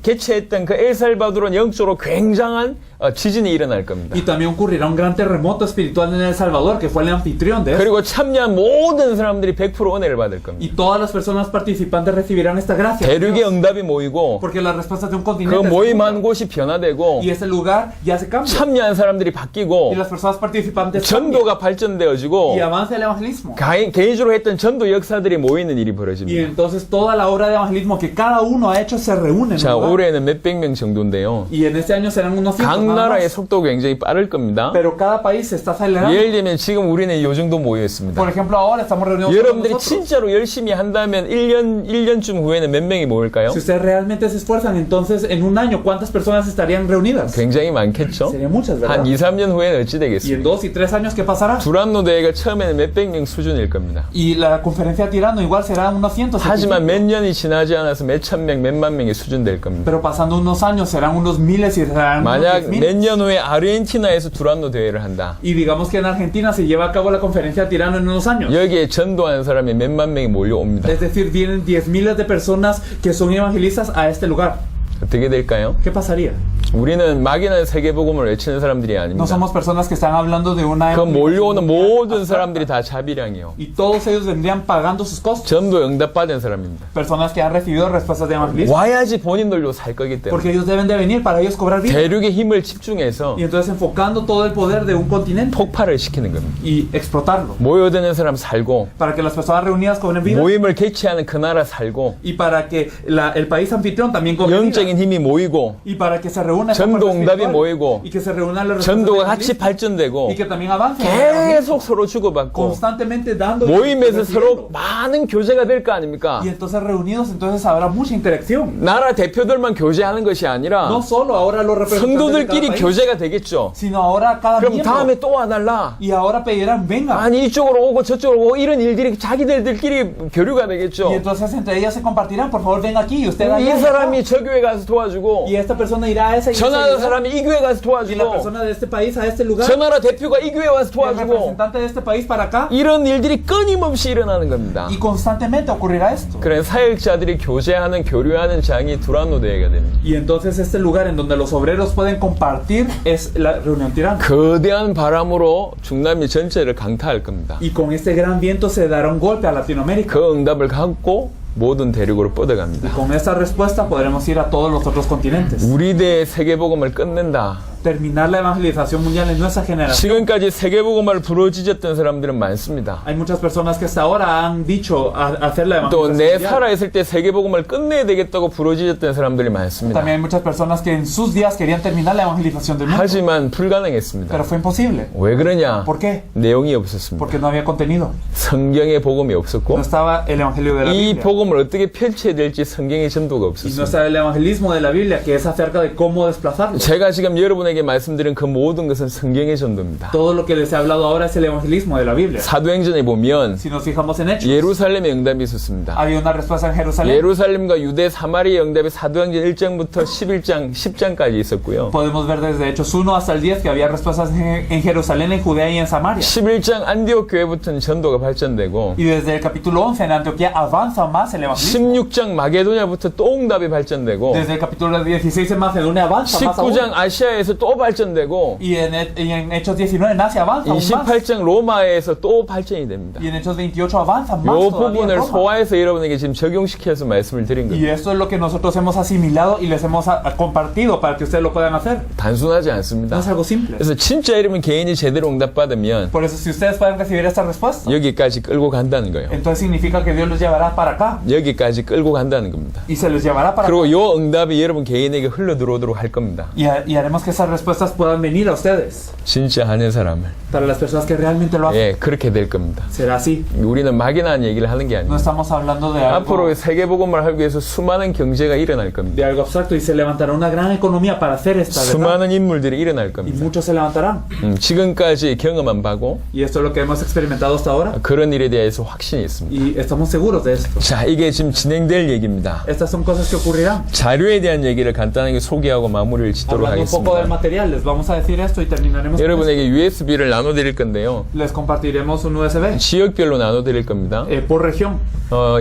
개최했던 그 엘살바도르는 영적으로 굉장한 지진이 일어날 겁니다. Y también ocurrirá un gran terremoto espiritual en El Salvador, que fue el anfitrión de eso. 그리고 참여한 모든 사람들이 100% 은혜를 받을 겁니다. Y todas las personas participantes recibirán esta gracia. de 대륙의 Dios. 응답이 모이고 Porque las respuestas de un 그 continente se 모임한 juntan. 곳이 변화되고 Y ese lugar ya se cambia. 참여한 사람들이 바뀌고 Y las personas participantes cambian. 전도가 발전되어지고 Y avanza el evangelismo. 개인적으로 했던 전도 역사들이 모이는 일이 Y 벌어집니다. entonces toda la obra de evangelismo que cada uno ha hecho se reúne en 자, un lugar. 올해는 몇백 명 정도인데요. Y en este año serán unos 100 각 nada 나라의 más. 속도가 굉장히 빠를 겁니다. Pero cada país se está acelerando. 예를 들면 지금 우리는 요 정도 모여 있습니다. Por ejemplo, ahora estamos reunidos con 여러분들이 nosotros. 진짜로 열심히 한다면 1년쯤 후에는 몇 명이 모일까요? Si ustedes realmente se esfuerzan, entonces en un año, ¿cuántas personas estarían reunidas? 굉장히 많겠죠? Serían muchas, ¿verdad? 한 2, 3년 후에는 어찌 Y en 되겠습니까? 2 y 3 años, ¿qué pasará? 두란노 대회가 처음에는 몇백 명 수준일 겁니다. Y la conferencia de Tirano igual será unos cientos. 하지만 몇 년이 지나지 않아서 몇천 명, 몇만 명의 수준 될 겁니다. Pero pasando unos años serán unos miles y serán unos 만약 10,000. 몇 년 후에 아르헨티나에서 두란노 대회를 한다. Y digamos que en Argentina se lleva a cabo la conferencia de Tirano en unos años. 여기에 전도하는 사람이 몇만 명이 몰려옵니다. Es decir, vienen 10,000 de personas que son evangelistas a este lugar. 어떻게 될까요? ¿Qué pasaría? 우리는 막연한 세계복음을 외치는 사람들이 No 아닙니다. somos personas que están hablando de una 그 몰려오는 모든 abstracta. 사람들이 다 자비량이요. Y todos ellos vendrían pagando sus costos. 전도 응답받은 사람입니다. Personas que han recibido respuestas de evangelismo. 와야지 본인들로 살 거기 때문에. Porque ellos deben de venir para ellos cobrar vida. 대륙의 힘을 집중해서 Y entonces enfocando todo el poder de un continente 폭발을 시키는 겁니다. y explotarlo. 모여드는 사람 살고 Para que las personas reunidas cobren vida. 모임을 개최하는 그 나라 살고 Y para que el país anfitrión también cobre vida. 영적인 힘이 모이고 Y para que se reúna esa 전도 fuerza 응답이 espiritual. 모이고 Y que se reúnan las respuestas 전도가 del 같이 evangelismo. 발전되고 Y que también avance. en el evangelismo. 계속 서로 주고받고 Constantemente dando y 모임에서 서로 recibiendo. 많은 교제가 될 거 아닙니까? Y entonces reunidos entonces habrá mucha interacción. 나라 대표들만 교제하는 것이 아니라 No solo ahora los representantes de cada 성도들끼리 país, 교제가 되겠죠. sino ahora cada 그럼 miembro. 다음에 또 와달라. Y ahora pedirán, venga. 아니 이쪽으로 오고 저쪽으로 오고 이런 일들이 자기들끼리 교류가 되겠죠. Y entonces entre ellas se compartirán, por favor venga aquí, y usted 이 allá. 사람이 저 교회 가서 도와주고 Y esta persona irá a esa iglesia. 저 나라 사람이 이 교회 가서 Y la 도와주고 persona de este país a este lugar. 저 나라 대표가 이 교회 와서 Y el 도와주고 representante de este país para acá. 이런 일들이 끊임없이 일어나는 겁니다. Y constantemente ocurrirá esto. 그래 사역자들이 교제하는 교류하는 장이 두란노 대회가 됩니다. Y entonces este lugar en donde los obreros pueden compartir es la reunión tirana. 거대한 바람으로 중남미 전체를 강타할 겁니다. Y con este gran viento se dará un golpe a Latinoamérica. 그 응답을 갖고 모든 대륙으로 뻗어갑니다. Con esta respuesta podremos ir a todos los otros continentes. 우리 대의 세계복음을 끝낸다. Terminar la evangelización mundial en nuestra generación. 지금까지 세계복음을 부르짖었던 사람들은 많습니다. Hay muchas personas que hasta ahora han dicho hacer la 또 evangelización 내 mundial. 살아있을 때 세계복음을 끝내야 되겠다고 부르짖었던 사람들이 많습니다. También hay muchas personas que en sus días querían terminar la evangelización del mundo. 하지만 불가능했습니다. Pero fue imposible. 왜 그러냐? ¿Por qué? 내용이 없었습니다. Porque no había contenido. 성경의 복음이 없었고 No estaba el evangelio de la 이 Biblia. 복음을 어떻게 펼쳐야 될지 성경의 전도가 Y no 없었습니다. estaba el evangelismo de la Biblia, que es acerca de cómo desplazarlo. 제가 지금 여러분에게 말씀드린 그 모든 것은 성경의 전도입니다. Todo lo que les he hablado ahora es el evangelismo de la Biblia. 사도행전에 보면 Si nos fijamos en Hechos, 예루살렘의 응답이 있었습니다. había una respuesta en Jerusalén. 예루살렘과 유대 사마리아 응답이 사도행전 1장부터 11장, 10장까지 있었고요. Podemos ver desde Hechos 1 hasta el 10 que había respuestas en Jerusalén, en Judea y en Samaria. 11장 안디옥 교회부터는 전도가 발전되고 Y desde el capítulo 11 en Antioquía avanza más el evangelismo. 16장 마게도냐부터 또 응답이 발전되고 Desde el capítulo 16 en Macedonia avanza más aún. 19장 아시아에서 또 발전되고 Y en Hechos 19 en Asia avanza aún más. 28장 로마에서 또 발전이 됩니다. Y en Hechos 28 avanza más 이 todavía en 부분을 Roma. 소화해서 여러분에게 지금 적용시켜서 말씀을 드린 Y 겁니다. esto es lo que nosotros hemos asimilado y les hemos compartido para que ustedes lo puedan hacer. 단순하지 No 않습니다. es algo simple. 그래서 진짜 여러분 개인이 제대로 응답받으면 Por eso si ustedes pueden recibir esta respuesta, 여기까지 끌고 간다는 거예요. entonces significa que Dios los llevará para acá 여기까지 끌고 간다는 겁니다. y se los llevará para acá. 그리고 이 응답이 여러분 개인에게 흘러 들어오도록 할 겁니다. Y haremos que esas respuestas puedan venir a ustedes. 진짜 하는 사람을. Para las personas que realmente lo hacen, 예, 그렇게 될 겁니다. será así. 우리는 막연한 얘기를 하는 게 No 아닙니다. estamos hablando de algo, 앞으로 세계복음을 하기 위해서 수많은 경제가 일어날 겁니다. de algo abstracto y se levantará una gran economía para hacer esta verdad. 수많은 인물들이 일어날 Y 겁니다. muchos se levantarán. 지금까지 경험한 바고 Y esto es lo que hemos experimentado hasta ahora. 그런 일에 대해서 확신이 있습니다. Y estamos seguros de esto. 자, 이게 지금 진행될 얘기입니다. Estas son cosas que ocurrirán. 자료에 대한 얘기를 간단하게 소개하고 마무리를 짓도록 Hablando un poco del 하겠습니다. material, les vamos a decir esto y terminaremos con esto. 여러분에게 USB를 나눠드릴 건데요. Les compartiremos un USB 지역별로 나눠드릴 겁니다. por región.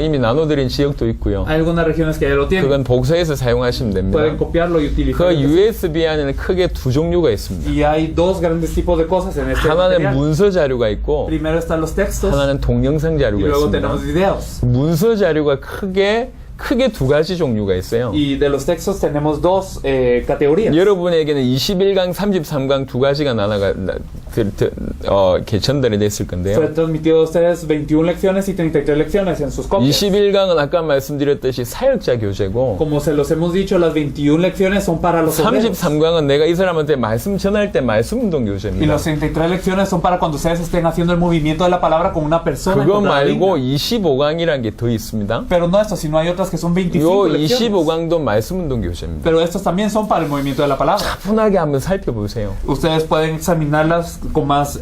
이미 나눠드린 지역도 있고요. Hay algunas regiones que ya lo tienen. 그건 복사해서 사용하시면 됩니다. Pueden copiarlo y 그 utilizarlo. USB 안에는 크게 두 종류가 있습니다. Y hay dos grandes tipos de cosas en este 하나는 material. 문서 자료가 있고 Primero están los textos 하나는 동영상 y 자료가 luego 있습니다. tenemos videos. 문서 자료가 크게 두 가지 종류가 있어요. Y de los textos tenemos dos categorías. 여러분에게는 21강, 33강 두 가지가 전달이 됐을 건데요. Fue transmitido a ustedes 21 lecciones y 33 lecciones en sus copias. 21강은 아까 말씀드렸듯이 사역자 교재고 Como se los hemos dicho, las 21 lecciones son para los obreros. 33강은 내가 이 사람한테 말씀 전할 때 말씀 운동 Y 교재입니다. las 33 lecciones son para cuando ustedes estén haciendo el movimiento de la palabra con una persona. 그거 en contra de la 말고 línea. 25강이라는 게 더 있습니다. Pero no esto, sino hay otras que son 25 요 lecciones. 25강도 말씀 운동 교재입니다. Pero estos también son para el movimiento de la palabra. 차분하게 한번 살펴보세요. Ustedes pueden examinarlas con más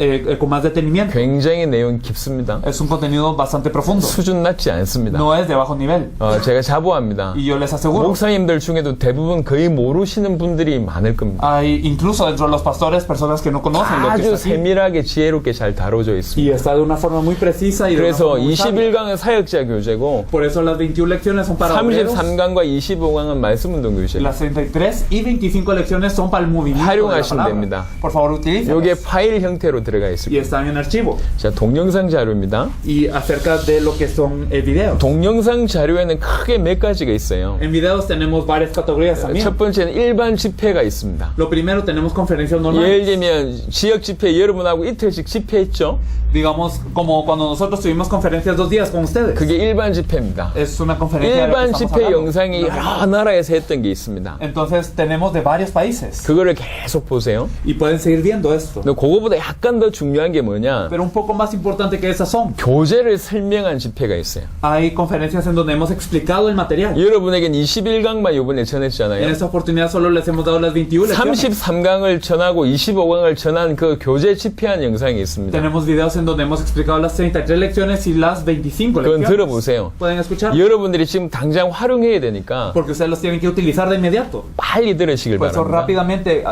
detenimiento. 굉장히 내용이 깊습니다. Es un contenido bastante profundo. 수준 낮지 않습니다. No es de bajo nivel. 제가 자부합니다. Y yo les aseguro, 목사님들 중에도 대부분 거의 모르시는 분들이 많을 겁니다. hay incluso dentro de los pastores personas que no conocen lo que 아주 es aquí. 세밀하게 지혜롭게 잘 다뤄져 Y 있습니다. está de una forma muy precisa y de una 그래서 forma muy sabia. 21강은 사역자 교재고 Por eso las 21 lecciones son para obreros. 33강과 25강은 말씀 운동 교재. Las 33 y 25 lecciones son para el movimiento de la 활용하시면 palabra. 됩니다. Por favor, utilícenlas. 이게 파일 형태로 들어가 Y 있습니다. están en archivo. 자, 동영상 자료입니다. Y acerca de lo que son videos. 동영상 자료에는 크게 몇 가지가 있어요. En videos tenemos varias categorías también. 첫 번째는 일반 집회가 있습니다. Lo primero tenemos conferencias normales. 예를 들면 지역 집회 여러분하고 이틀씩 집회했죠. Digamos, como cuando nosotros tuvimos conferencias 2 días con ustedes. 그게 일반 집회입니다. Es una conferencia de la que 일반 estamos 집회 hablando. 영상이 여러 나라에서 했던 게 있습니다. Entonces tenemos de varios países. 그거를 계속 보세요. Y pueden seguir viendo esto. 근데 그거보다 약간 더 중요한 게 뭐냐? Pero un poco más importante que esas son. 교재를 설명한 집회가 있어요. Hay conferencias en donde hemos explicado el material. 여러분에겐 21강만 이번에 En 전했잖아요. esta oportunidad solo les hemos dado las 21 lecciones. 33강을 전하고 25강을 전한 그 교재 집회한 영상이 있습니다. Tenemos videos en donde hemos explicado las 33 lecciones y las 25 그건 lecciones. 들어보세요. Pueden escuchar. 여러분들이 지금 당장 활용해야 되니까 Porque ustedes los tienen que utilizar de inmediato. 빨리 들으시길 Por eso 바랍니다. rápidamente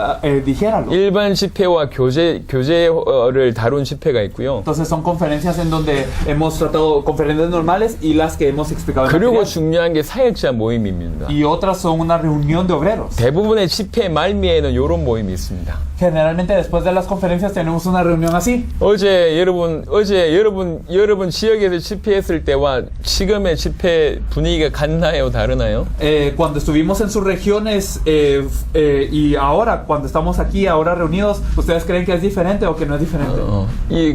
dijéranlo. 일반 집회와 교재를 다룬 집회가 있고요. Entonces son conferencias en donde hemos tratado conferencias normales y las que hemos explicado en 그리고 material. 중요한 게 사역자 모임입니다. Y otras son una reunión de obreros. 대부분의 집회 말미에는 이런 모임이 있습니다. Generalmente después de las conferencias tenemos una reunión así. 어제 여러분 지역에서 집회했을 때와 지금의 집회 분위기가 같나요, 다르나요? Cuando estuvimos en sus regiones y ahora, cuando estamos aquí, ahora reunidos, ¿ustedes creen que es diferente o que no es diferente?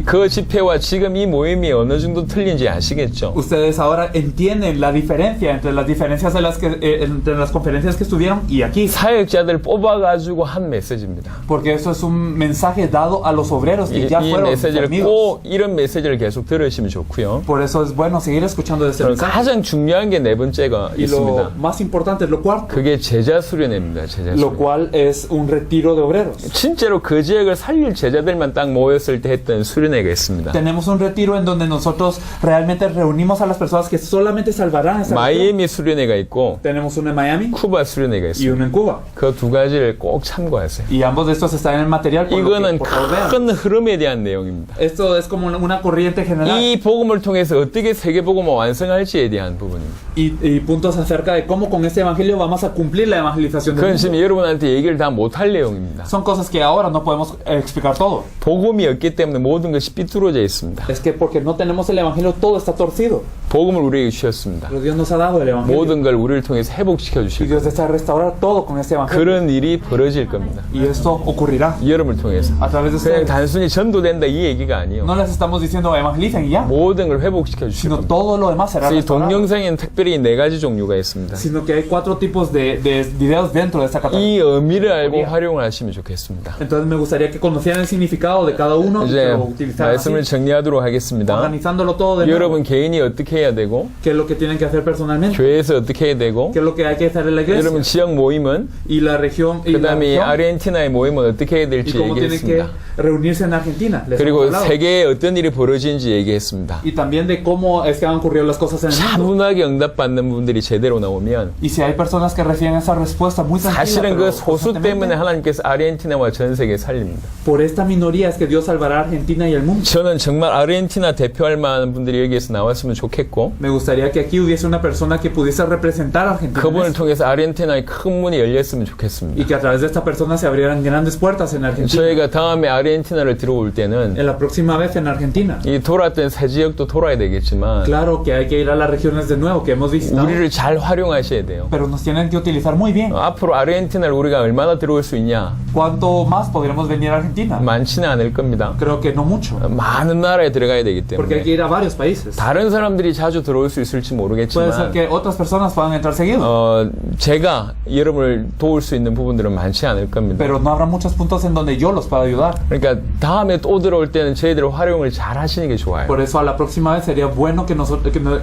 그 집회와 지금 이 모임이 어느 정도 틀린지 아시겠죠? Ustedes ahora entienden la diferencia entre las diferencias de entre las conferencias que estuvieron y aquí. 사역자들 뽑아가지고 한 메시지입니다. Porque eso es un mensaje dado a los obreros que ya 이 fueron 메시지를 amigos. 꼭 이런 메시지를 계속 들으시면 좋고요. Por eso es bueno seguir escuchando este 그럼 mensaje. 가장 중요한 게 네 번째가 Y lo 있습니다. más importante es lo cuarto, 그게 제자 수련회입니다. 제자 lo 수련회. cual es un retiro de obreros. 진짜로 그 지역을 살릴 제자들만 딱 모였을 때 했던 수련회가 있습니다. Tenemos un retiro en donde nosotros realmente reunimos a las personas que solamente salvarán esa región. 마이애미 수련회가 있고 Tenemos uno en Miami 쿠바 수련회가 y 있습니다. uno en Cuba. 그 두 가지를 꼭 참고하세요. Y ambos de estos están en el material. Por lo que, 이거는 por favor, vean. 큰 흐름에 대한 내용입니다. Esto es como una corriente general. 이 복음을 통해서 어떻게 세계복음을 완성할지에 대한 부분입니다. Y puntos acerca de cómo con este evangelio vamos a cumplir la evangelización del 그건 mundo. 지금 여러분한테 얘기를 다 못할 내용입니다. Son cosas que ahora no podemos explicar todo. 복음이 없기 때문에 모든 것이 삐뚤어져 있습니다. Es que porque no tenemos el evangelio todo está torcido. 복음을 우리에게 주셨습니다. Pero Dios nos ha dado el evangelio. 모든 걸 우리를 통해서 회복시켜 Y 주실 Dios desea restaurar todo con este evangelio. 그런 일이 벌어질 겁니다. Y esto ocurrirá 여러분을 통해서. a través de 그냥 ustedes. 단순히 전도된다 이 얘기가 아니에요. No les estamos diciendo evangelicen y ya, 모든 걸 회복시켜 주실 sino 겁니다. todo lo demás será 그래서 이 restaurado. 동영상에는 특별히 네 가지 종류가 있습니다. Sino que hay 4 tipos de videos dentro de esta categoría. 이 의미를 알고 활용을 하시면 좋겠습니다. Entonces me gustaría que conocieran el significado de cada uno y 이제 lo utilizaran así, 말씀을 정리하도록 하겠습니다. organizándolo todo de nuevo. 여러분 개인이 어떻게 해야 되고 ¿Qué es lo que tienen que hacer personalmente? 교회에서 어떻게 해야 되고 ¿Qué es lo que hay que hacer en la iglesia? 여러분 지역 모임은 Y la región y 그 la 다음에 región, 아르헨티나의 모임은 어떻게 해야 y 될지 cómo tienen que 얘기했습니다. reunirse en Argentina. Les hemos 그리고 hablado. 세계에 어떤 일이 벌어지는지 얘기했습니다. Y también de cómo es que han ocurrido las cosas en el mundo. 차분하게 응답받는 분들이 제대로 나오면 Y si hay personas que reciben esa respuesta muy tranquila, 사실은 pero 그 소수 때문에 constantemente, 하나님께서 아르헨티나와 전 세계 살립니다. por esta esta minoría es que Dios salvará a Argentina y el mundo. 저는 정말 아르헨티나 대표할 만한 분들이 여기에서 나왔으면 좋겠고 Me gustaría que aquí hubiese una persona que pudiese representar a Argentina en 그분을 esto, 통해서 아르헨티나의 큰 문이 열렸으면 y 좋겠습니다. que a través de esta persona se abrieran grandes puertas en Argentina. 저희가 다음에 아르헨티나를 들어올 때는 En la próxima vez en Argentina. 이 돌았던 새 지역도 돌아야 되겠지만 Claro que hay que ir a las regiones de nuevo que hemos visitado, 우리를 잘 활용하셔야 돼요. pero nos tienen que utilizar muy bien. 앞으로 아르헨티나를 우리가 얼마나 들어올 수 있냐? ¿Cuánto más podremos venir a Argentina? 많지는 않을 겁니다. Creo que no mucho, 많은 나라에 들어가야 되기 porque hay 때문에 que ir a varios países. 다른 사람들이 자주 들어올 수 있을지 Puede ser 모르겠지만 que otras personas puedan entrar seguido, 제가 여러분을 도울 수 있는 부분들은 많지 않을 겁니다. pero no habrá muchos puntos en donde yo los pueda ayudar. 그러니까 다음에 또 들어올 때는 저희들 활용을 잘 하시는 게 좋아요. Por eso a la próxima vez sería bueno que,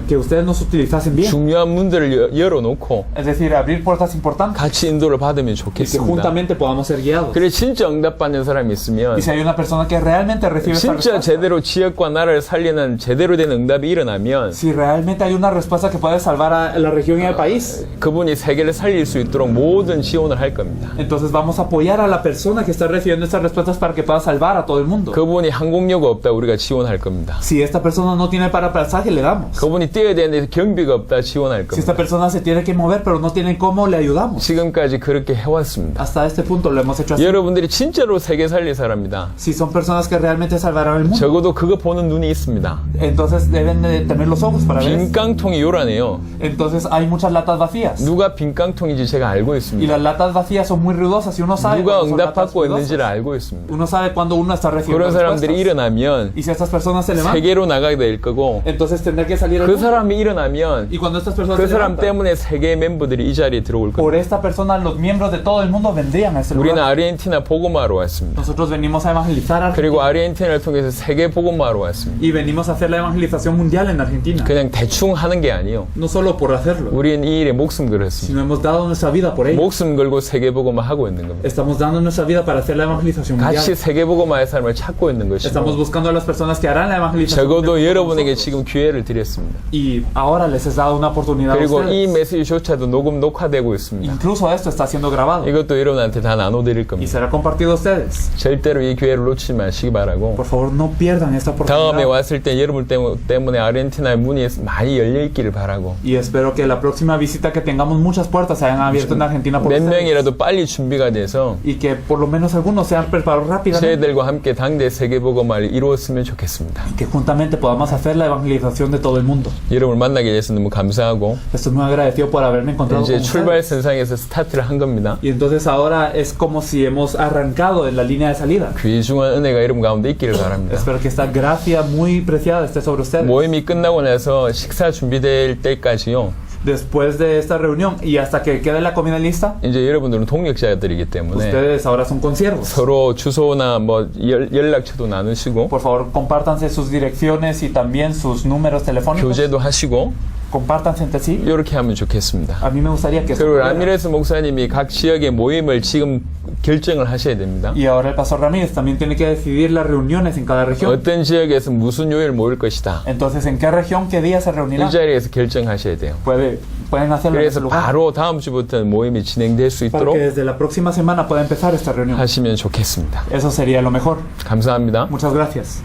que ustedes nos utilizasen bien. 중요한 문들을 열어놓고 Es decir, abrir puertas importantes 같이 인도를 받으면 y que 좋겠습니다. juntamente podamos ser guiados. 그래 진짜 응답받는 사람이 있으면 Y si hay una persona que realmente recibe esta 진짜 respuesta, 제대로 지역과 나라를 살리는 제대로 된 응답이 일어나면 si realmente hay una respuesta que puede salvar a la región y al país, 그분이 세계를 살릴 수 있도록 모든 지원을 할 겁니다. entonces vamos a apoyar a la persona que está recibiendo estas respuestas para que pueda salvar a todo el mundo. 그분이 항공료가 없다 우리가 지원할 겁니다. Si esta persona no tiene para pasaje, le damos. 그분이 뛰어야 되는데 경비가 없다 지원할 Si esta 겁니다. persona se tiene que mover pero no tiene cómo, le ayudamos. 지금까지 그렇게 해왔습니다. Hasta este punto lo hemos hecho así. 여러분들이 진짜로 세계 살릴 사람이다. Si son personas que realmente salvarán el mundo, 적어도 그거 보는 눈이 있습니다. entonces deben de tener los ojos para ver. 빈 깡통이 요란해요. Entonces hay muchas latas vacías. 누가 빈 깡통인지 제가 알고 Y 있습니다. las latas vacías son muy ruidosas y uno sabe 누가 cuando son latas 응답받고 있는지를 ruidosas. 알고 있습니다. Uno sabe cuando uno está recibiendo 그런 사람들이 respuestas. 일어나면 Y si estas personas se levantan, 세계로 나가게 될 거고 entonces tendrá que salir al 그 mundo. 사람이 일어나면 Y cuando estas personas 그 se 사람 levantan, 때문에 세계 멤버들이 이 자리에 들어올 por 겁니다. esta persona los miembros de todo el mundo vendrían a este 우리는 lugar. 아르헨티나 복음화로 왔습니다. Nosotros venimos a evangelizar a 그리고 Argentina 아르헨티나를 통해서 세계 복음화로 왔습니다. y venimos a hacer la evangelización mundial en Argentina. 그냥 대충 하는 게 아니요. No solo por hacerlo, 우리는 이 일에 목숨 걸었습니다. sino hemos dado nuestra vida por ello. 목숨 걸고 세계 복음화 하고 있는 겁니다. Estamos dando nuestra vida para hacer la evangelización 같이 mundial. 세계 복음화의 삶을 찾고 있는 Estamos 것이고 buscando a las personas que harán la evangelización 적어도 mundial con 여러분에게 nosotros. 지금 기회를 드렸습니다. Y ahora les he dado una oportunidad a 그리고 이 ustedes. 메시지조차도 녹화되고 있습니다. Incluso esto está siendo grabado 이것도 여러분한테 다 나눠드릴 y 겁니다. será compartido a ustedes. 절대로 이 기회를 놓치지 마시기 바라고 Por favor, no pierdan esta 다음에 oportunidad. 왔을 때 여러분 때문에 아르헨티나의 문이 많이 열려 있기를 바라고 Y espero que la próxima visita que tengamos muchas puertas se hayan abierto en Argentina por 몇 ustedes. 명이라도 빨리 준비가 돼서 Y que por lo menos algunos sean preparados rápidamente. 저희들과 함께 당대 세계복음화를 이루었으면 좋겠습니다. Que juntamente podamos hacer la evangelización de todo el mundo. 여러분을 만나게 돼서 너무 감사하고 Estoy muy agradecido por haberme encontrado con 이제 출발 ustedes. 선상에서 스타트를 한 겁니다. Y entonces ahora es como si hemos arrancado en la línea de salida. 귀중한 은혜가 여러분 가운데 있기를 바랍니다. Espero que esta gracia muy preciada esté sobre ustedes. 모임이 끝나고 나서 식사 준비될 때까지요. Después de esta reunión y hasta que quede la comida lista, 이제 여러분들은 동역자들이기 때문에 ustedes ahora son consiervos. 서로 주소나 뭐 연락처도 나누시고 Por favor, compártanse sus direcciones y también sus números telefónicos. 교제도 하시고 Compártanse entre sí. 이렇게 하면 좋겠습니다. A mí me gustaría que eso 그리고 ocurriera. 라미레스 목사님이 각 지역의 모임을 지금 결정을 하셔야 됩니다. Y ahora el pastor Ramírez también tiene que decidir las reuniones en cada región. 어떤 지역에서 무슨 요일 모일 것이다. Entonces, ¿en qué región, qué día se reunirá? 이 자리에서 결정하셔야 돼요. Pueden hacerlo en ese 그래서 lugar. 바로 다음 주부터 모임이 진행될 수 Para 있도록 que desde la próxima semana pueda empezar esta reunión. 하시면 좋겠습니다. Eso sería lo mejor. 감사합니다. Muchas gracias.